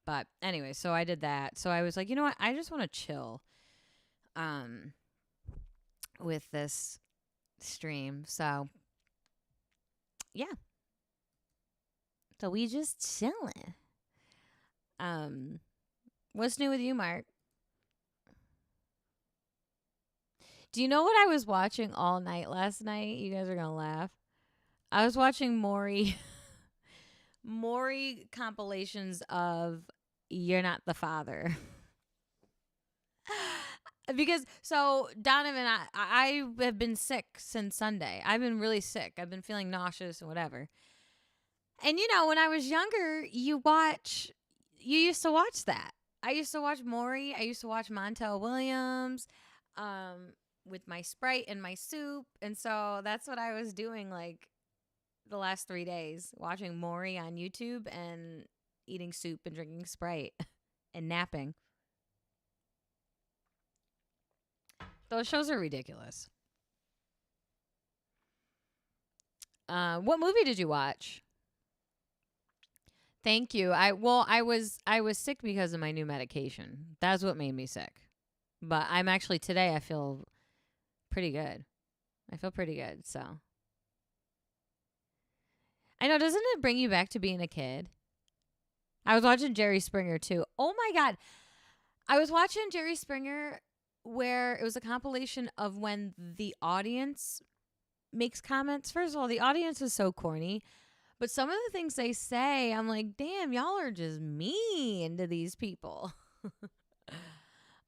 But anyway, so I did that. So I was like, you know what? I just want to chill with this stream. So yeah. So we just chilling. What's new with you, Mark? Do you know what I was watching all night last night? You guys are going to laugh. I was watching Maury compilations of You're Not the Father. Because, so, Donovan, I have been sick since Sunday. I've been really sick. I've been feeling nauseous and whatever. And, you know, when I was younger, you used to watch that. I used to watch Maury. I used to watch Montel Williams with my Sprite and my soup. And so that's what I was doing, like, the last 3 days, watching Maury on YouTube and eating soup and drinking Sprite and napping. Those shows are ridiculous. What movie did you watch? Thank you. I was sick because of my new medication. That's what made me sick. But I'm actually today I feel pretty good. I feel pretty good, so. I know, doesn't it bring you back to being a kid? I was watching Jerry Springer too. Oh my God. I was watching Jerry Springer where it was a compilation of when the audience makes comments. First of all, the audience is so corny. But some of the things they say, I'm like, damn, y'all are just mean to these people.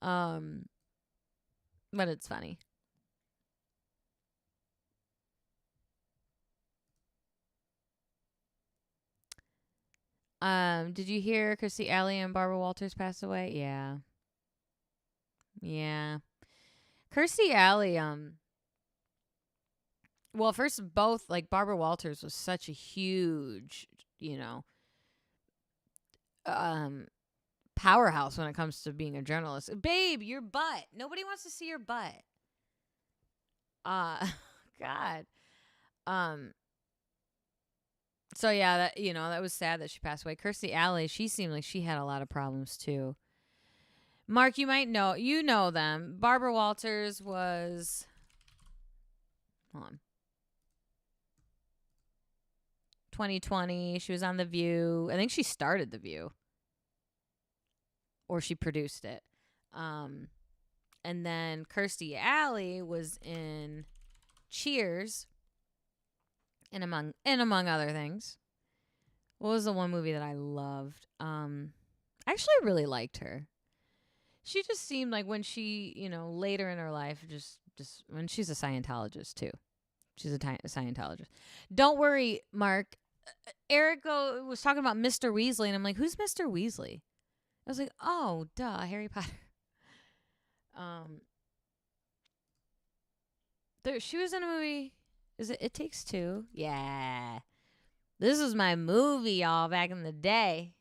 But it's funny. Did you hear Kirstie Alley and Barbara Walters passed away? Yeah. Yeah. Kirstie Alley, well, first, both, like, Barbara Walters was such a huge, powerhouse when it comes to being a journalist. Babe, your butt. Nobody wants to see your butt. God. So, yeah, that was sad that she passed away. Kirstie Alley, she seemed like she had a lot of problems, too. Mark, you might know. You know them. Barbara Walters was... Hold on. 2020. She was on The View. I think she started The View. Or she produced it. And then Kirstie Alley was in Cheers. And among other things. What was the one movie that I loved? I actually really liked her. She just seemed like when she, later in her life, just when she's a Scientologist too. She's a Scientologist. Don't worry, Mark. Eric was talking about Mr. Weasley, and I'm like, who's Mr. Weasley? I was like, oh, duh, Harry Potter. She was in a movie. Is it It Takes Two? Yeah. This was my movie, y'all, back in the day.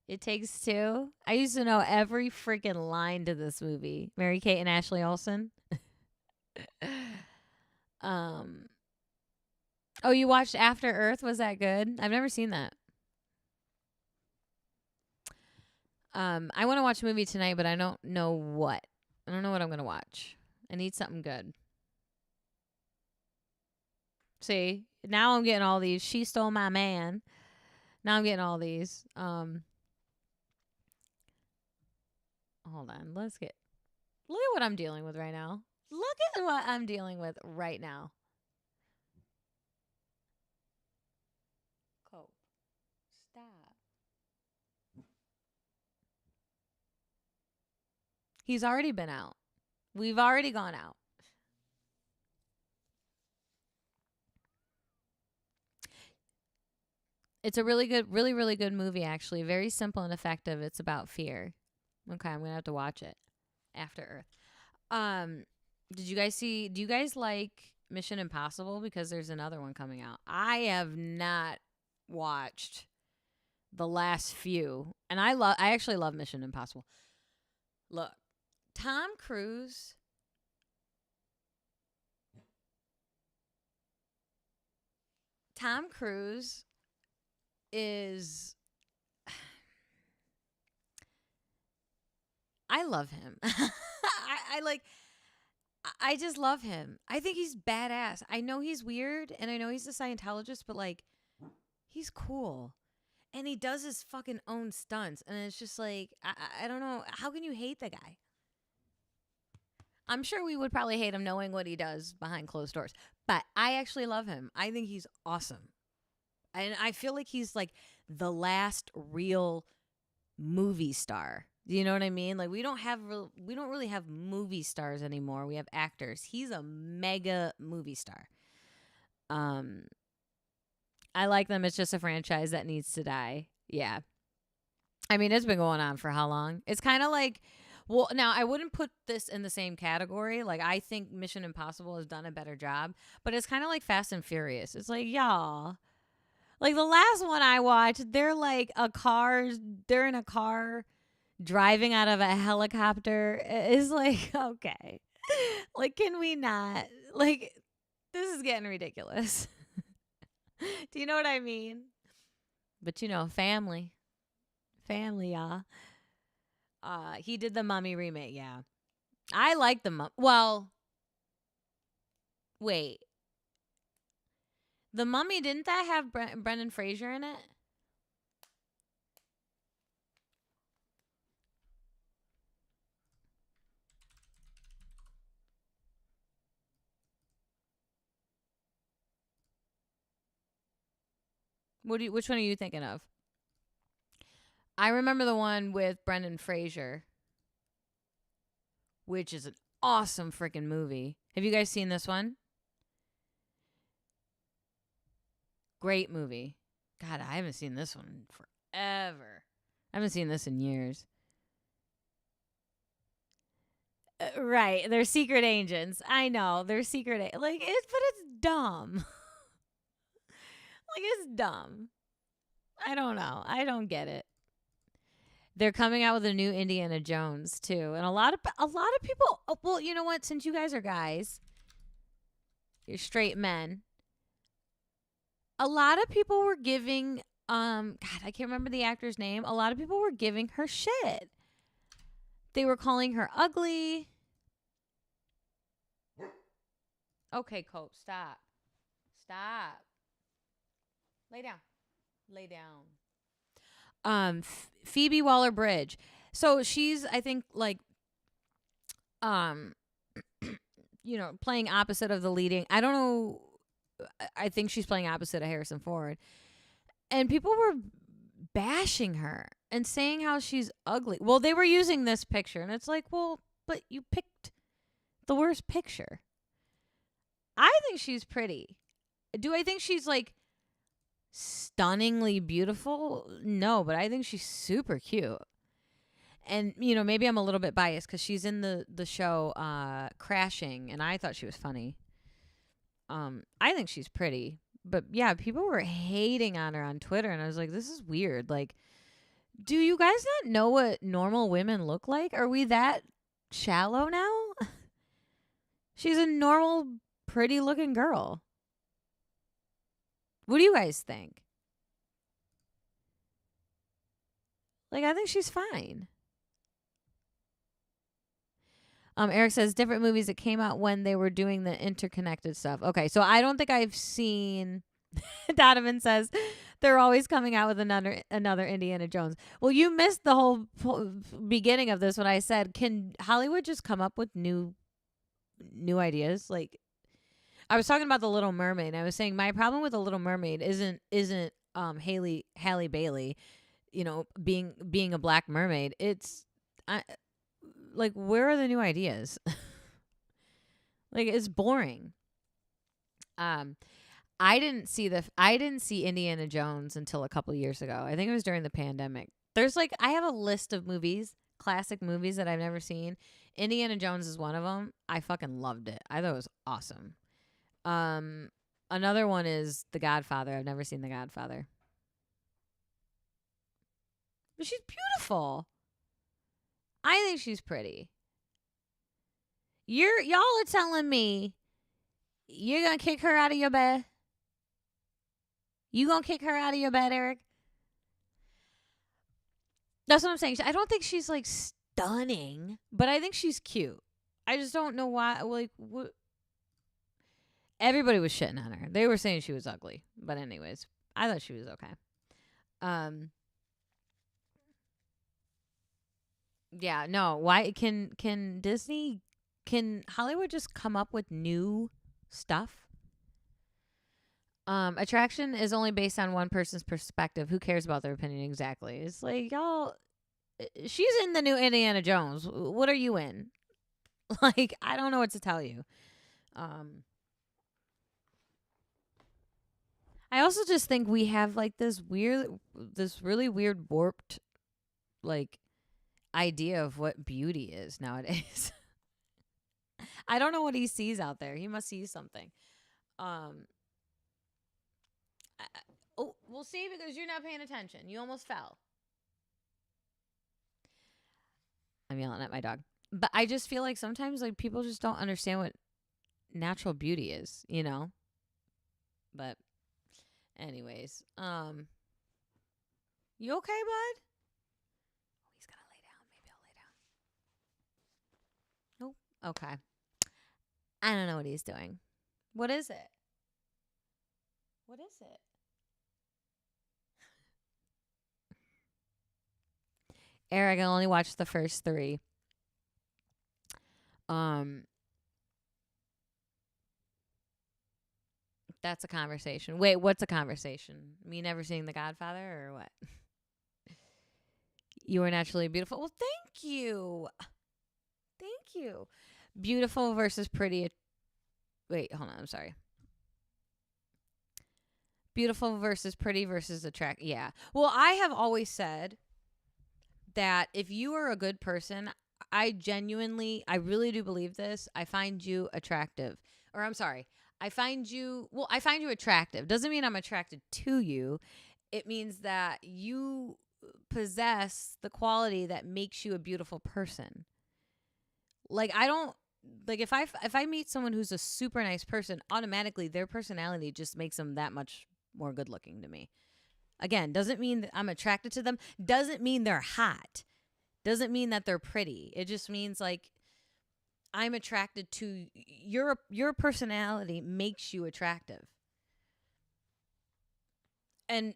It Takes Two. I used to know every freaking line to this movie. Mary-Kate and Ashley Olsen. Oh, you watched After Earth? Was that good? I've never seen that. I want to watch a movie tonight, but I don't know what. I don't know what I'm going to watch. I need something good. See, now I'm getting all these. She Stole My Man. Now I'm getting all these. Hold on. Look at what I'm dealing with right now. Look at what I'm dealing with right now. Cope. Stop. He's already been out. We've already gone out. It's a really good, really, really good movie, actually. Very simple and effective. It's about fear. Okay, I'm going to have to watch it. After Earth. Do you guys like Mission Impossible? Because there's another one coming out. I have not watched the last few. And I actually love Mission Impossible. Look, Tom Cruise is I love him. I just love him. I think he's badass. I know he's weird and I know he's a Scientologist, but like he's cool. And he does his fucking own stunts. And it's just like I don't know. How can you hate the guy? I'm sure we would probably hate him knowing what he does behind closed doors. But I actually love him. I think he's awesome. And I feel like he's like the last real movie star. You know what I mean? Like we don't really have movie stars anymore. We have actors. He's a mega movie star. I like them. It's just a franchise that needs to die. Yeah. I mean, it's been going on for how long? It's kind of like, well, now I wouldn't put this in the same category. Like I think Mission Impossible has done a better job, but it's kind of like Fast and Furious. It's like, y'all, like the last one I watched, they're in a car driving out of a helicopter. Is like, okay, like, can we not, like, this is getting ridiculous. Do you know what I mean? But family, y'all. He did the Mummy remake. Yeah, I like the Mummy. Well, wait, the Mummy, didn't that have Brendan Fraser in it? Which one are you thinking of? I remember the one with Brendan Fraser, which is an awesome freaking movie. Have you guys seen this one? Great movie. God, I haven't seen this one in forever. I haven't seen this in years. Right, they're secret agents. I know, they're secret but it's dumb. Like, it's dumb. I don't know. I don't get it. They're coming out with a new Indiana Jones too, and a lot of people. Well, you know what? Since you guys are guys, you're straight men. A lot of people were giving. God, I can't remember the actor's name. A lot of people were giving her shit. They were calling her ugly. Okay, Cope, stop. Stop. Lay down. Lay down. Phoebe Waller-Bridge. So she's, I think, like, playing opposite of the leading. I don't know. I think she's playing opposite of Harrison Ford. And people were bashing her and saying how she's ugly. Well, they were using this picture, and it's like, well, but you picked the worst picture. I think she's pretty. Do I think she's like stunningly beautiful? No, but I think she's super cute. And maybe I'm a little bit biased because she's in the show Crashing, and I thought she was funny. I think she's pretty, but yeah, people were hating on her on Twitter, and I was like, this is weird. Like, do you guys not know what normal women look like? Are we that shallow now? She's a normal, pretty looking girl. What do you guys think? Like, I think she's fine. Eric says different movies that came out when they were doing the interconnected stuff. Okay, so I don't think I've seen. Donovan says they're always coming out with another Indiana Jones. Well, you missed the whole beginning of this when I said, can Hollywood just come up with new ideas? Like, I was talking about the Little Mermaid. I was saying my problem with the Little Mermaid isn't Halle Bailey, being a black mermaid. It's like, where are the new ideas? Like, it's boring. I didn't see Indiana Jones until a couple years ago. I think it was during the pandemic. I have a list of classic movies that I've never seen. Indiana Jones is one of them. I fucking loved it. I thought it was awesome. Another one is The Godfather. I've never seen The Godfather. But she's beautiful. I think she's pretty. Y'all are telling me you're going to kick her out of your bed? You going to kick her out of your bed, Eric? That's what I'm saying. I don't think she's like stunning, but I think she's cute. I just don't know why. Like, what? Everybody was shitting on her. They were saying she was ugly. But anyways, I thought she was okay. Yeah, no. Why can Hollywood just come up with new stuff? Attraction is only based on one person's perspective. Who cares about their opinion exactly? It's like, y'all, she's in the new Indiana Jones. What are you in? Like, I don't know what to tell you. I also just think we have like this really weird warped like idea of what beauty is nowadays. I don't know what he sees out there. He must see something. We'll see because you're not paying attention. You almost fell. I'm yelling at my dog. But I just feel like sometimes like people just don't understand what natural beauty is, But anyways, you okay, bud? Oh, he's gonna lay down. Maybe I'll lay down. Nope. Okay. I don't know what he's doing. What is it? What is it? Eric, I only watched the first 3. That's a conversation. Wait, what's a conversation? Me never seeing The Godfather or what? You are naturally beautiful. Well, thank you. Thank you. Beautiful versus pretty. Wait, hold on. I'm sorry. Beautiful versus pretty versus attract. Yeah. Well, I have always said that if you are a good person, I really do believe this. I find you attractive. Or I'm sorry. I find you attractive. Doesn't mean I'm attracted to you. It means that you possess the quality that makes you a beautiful person. Like, if I meet someone who's a super nice person, automatically their personality just makes them that much more good looking to me. Again, doesn't mean that I'm attracted to them. Doesn't mean they're hot. Doesn't mean that they're pretty. It just means like I'm attracted to your personality makes you attractive. And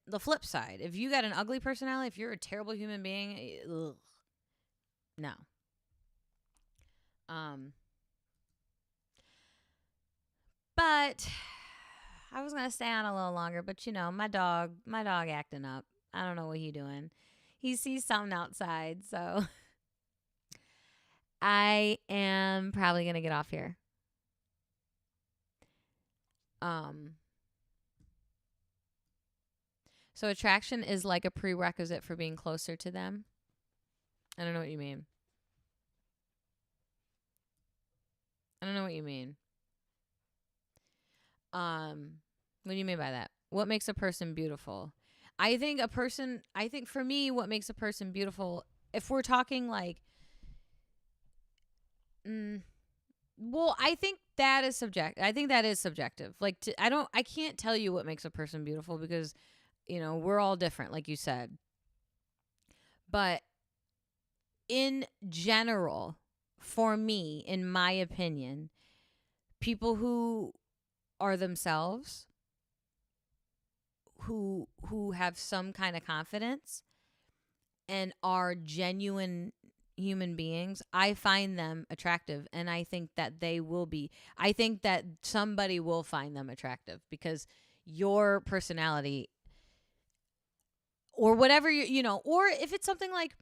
the flip side, if you got an ugly personality, if you're a terrible human being, ugh, no. But I was gonna stay on a little longer, but my dog acting up. I don't know what he doing. He sees something outside, so I am probably gonna get off here. Um, so attraction is like a prerequisite for being closer to them. I don't know what you mean. I don't know what you mean. What do you mean by that? What makes a person beautiful? I think for me, what makes a person beautiful, if we're talking like, well, I think that is subjective. I think that is subjective. Like, I can't tell you what makes a person beautiful because, we're all different, like you said. But in general, for me, in my opinion, people who are themselves, who have some kind of confidence and are genuine human beings, I find them attractive, and I think that I think that somebody will find them attractive because your personality or whatever or if it's something like,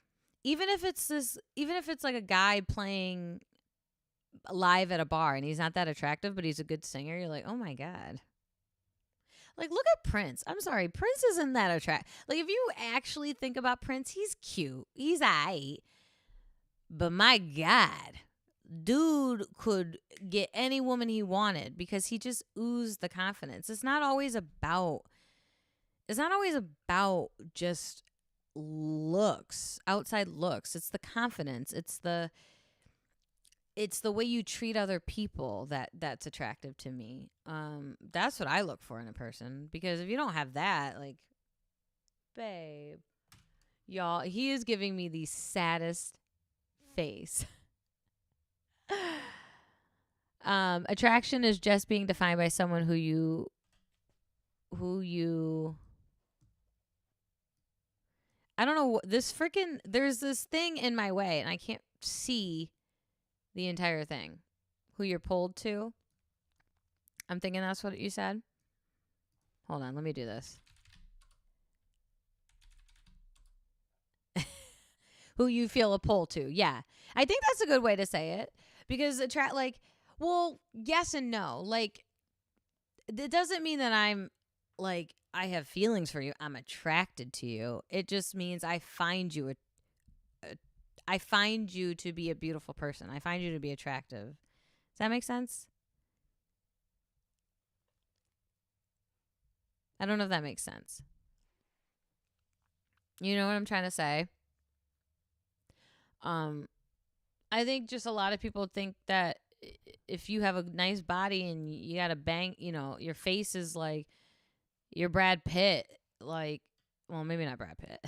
even if it's like a guy playing live at a bar and he's not that attractive but he's a good singer, you're like, oh my God. Like, look at Prince. I'm sorry, Prince isn't that attractive. Like, if you actually think about Prince, he's cute, he's aight, but my God, dude could get any woman he wanted because he just oozed the confidence. It's not always about just looks, outside looks. It's the confidence. It's the way you treat other people that's attractive to me. That's what I look for in a person, because if you don't have that, like, babe, y'all, he is giving me the saddest face. Attraction is just being defined by someone who you I don't know, there's this thing in my way and I can't see the entire thing. Who you're pulled to. I'm thinking that's what you said. Hold on, let me do this. Who you feel a pull to. Yeah. I think that's a good way to say it, because well, yes and no. Like, it doesn't mean that I'm like, I have feelings for you. I'm attracted to you. It just means I find you to be a beautiful person. I find you to be attractive. Does that make sense? I don't know if that makes sense. You know what I'm trying to say? I think just a lot of people think that if you have a nice body and you got a bang, your face is like you're Brad Pitt. Like, well, maybe not Brad Pitt.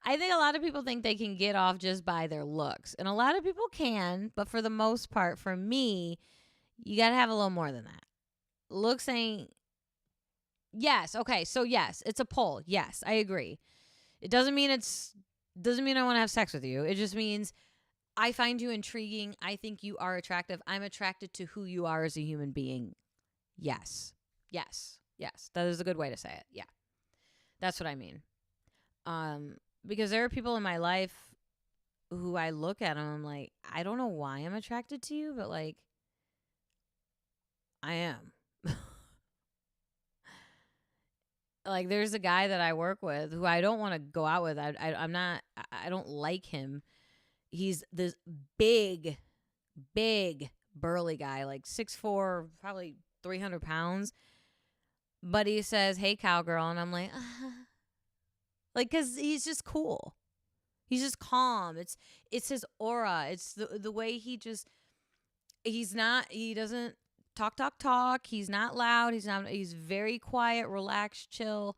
I think a lot of people think they can get off just by their looks. And a lot of people can, but for the most part, for me, you got to have a little more than that. Looks ain't... Yes, okay, so yes, it's a pull. Yes, I agree. It doesn't mean I want to have sex with you. It just means I find you intriguing. I think you are attractive. I'm attracted to who you are as a human being. Yes. Yes. Yes. That is a good way to say it. Yeah. That's what I mean. Because there are people in my life who I look at and I'm like, I don't know why I'm attracted to you, but like, I am. Like, there's a guy that I work with who I don't want to go out with. I don't like him. He's this big, burly guy, like 6'4", probably 300 pounds. But he says, "Hey, cowgirl." And I'm like, like, because he's just cool. He's just calm. It's his aura. It's the way he doesn't talk. He's not loud. He's very quiet, relaxed, chill.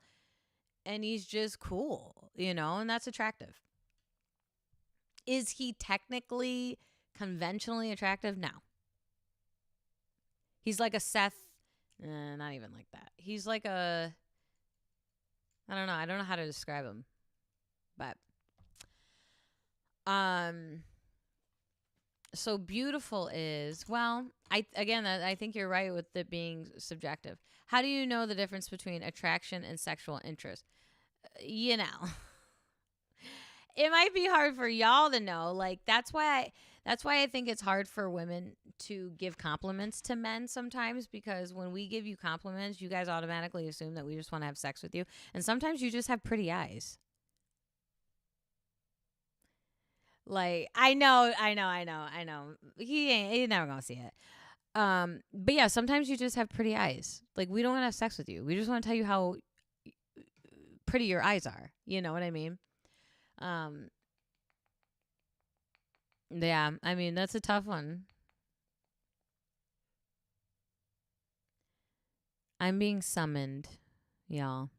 And he's just cool, and that's attractive. Is he technically, conventionally attractive? No. He's like a Seth, not even like that. He's like I don't know how to describe him. But, so beautiful is, well, I think you're right with it being subjective. How do you know the difference between attraction and sexual interest? It might be hard for y'all to know. Like, that's why That's why I think it's hard for women to give compliments to men sometimes, because when we give you compliments, you guys automatically assume that we just want to have sex with you. And sometimes you just have pretty eyes. Like, I know. He's never gonna see it. But yeah, sometimes you just have pretty eyes. Like, we don't want to have sex with you. We just want to tell you how pretty your eyes are. You know what I mean? Um, yeah, I mean, that's a tough one. I'm being summoned, y'all.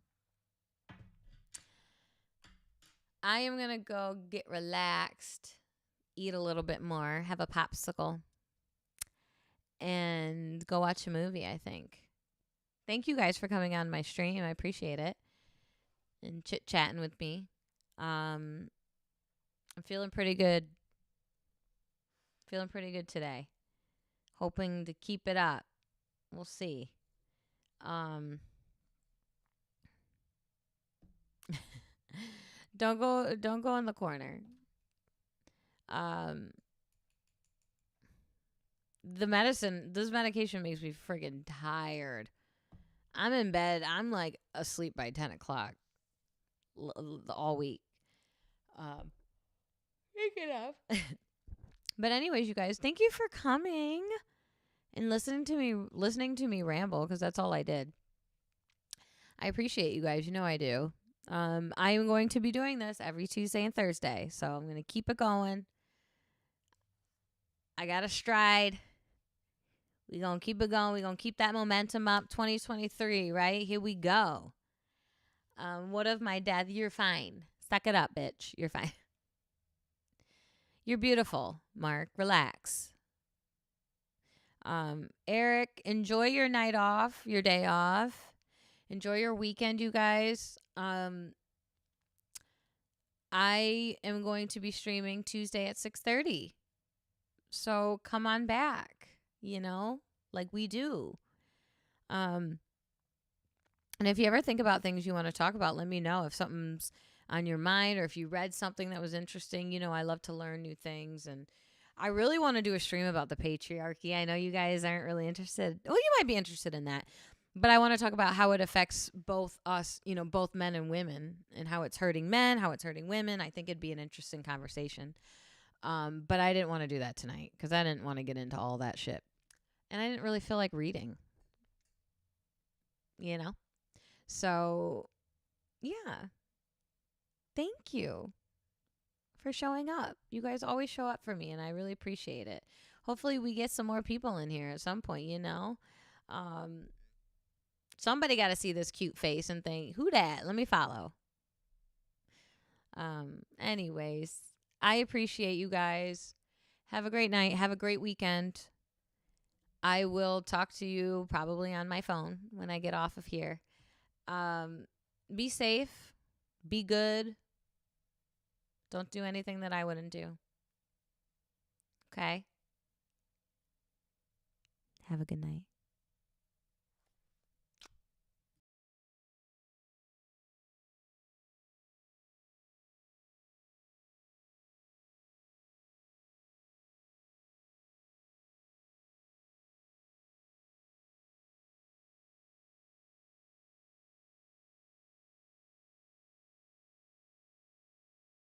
I am gonna go get relaxed, eat a little bit more, have a popsicle, and go watch a movie, I think. Thank you guys for coming on my stream. I appreciate it. And chit-chatting with me. I'm feeling pretty good. Feeling pretty good today. Hoping to keep it up. We'll see. Don't go in the corner. This medication makes me friggin' tired. I'm in bed. I'm like asleep by 10 o'clock all week. Make it up. But anyways, you guys, thank you for coming and listening to me ramble, because that's all I did. I appreciate you guys. You know I do. I am going to be doing this every Tuesday and Thursday, so I'm going to keep it going. I got a stride. We're going to keep it going. We're going to keep that momentum up. 2023, right? Here we go. What of my death? You're fine. Suck it up, bitch. You're fine. You're beautiful, Mark. Relax. Eric, enjoy your night off, your day off. Enjoy your weekend, you guys. I am going to be streaming Tuesday at 6:30. So come on back, like we do. And if you ever think about things you want to talk about, let me know if something's on your mind, or if you read something that was interesting. I love to learn new things, and I really want to do a stream about the patriarchy. I know you guys aren't really interested. Well, you might be interested in that, but I want to talk about how it affects both us, both men and women, and how it's hurting men, how it's hurting women. I think it'd be an interesting conversation. But I didn't want to do that tonight because I didn't want to get into all that shit. And I didn't really feel like reading, So, yeah. Thank you for showing up. You guys always show up for me, and I really appreciate it. Hopefully we get some more people in here at some point, Somebody got to see this cute face and think, who dat? Let me follow. Anyways, I appreciate you guys. Have a great night. Have a great weekend. I will talk to you probably on my phone when I get off of here. Be safe. Be good. Don't do anything that I wouldn't do. Okay? Have a good night.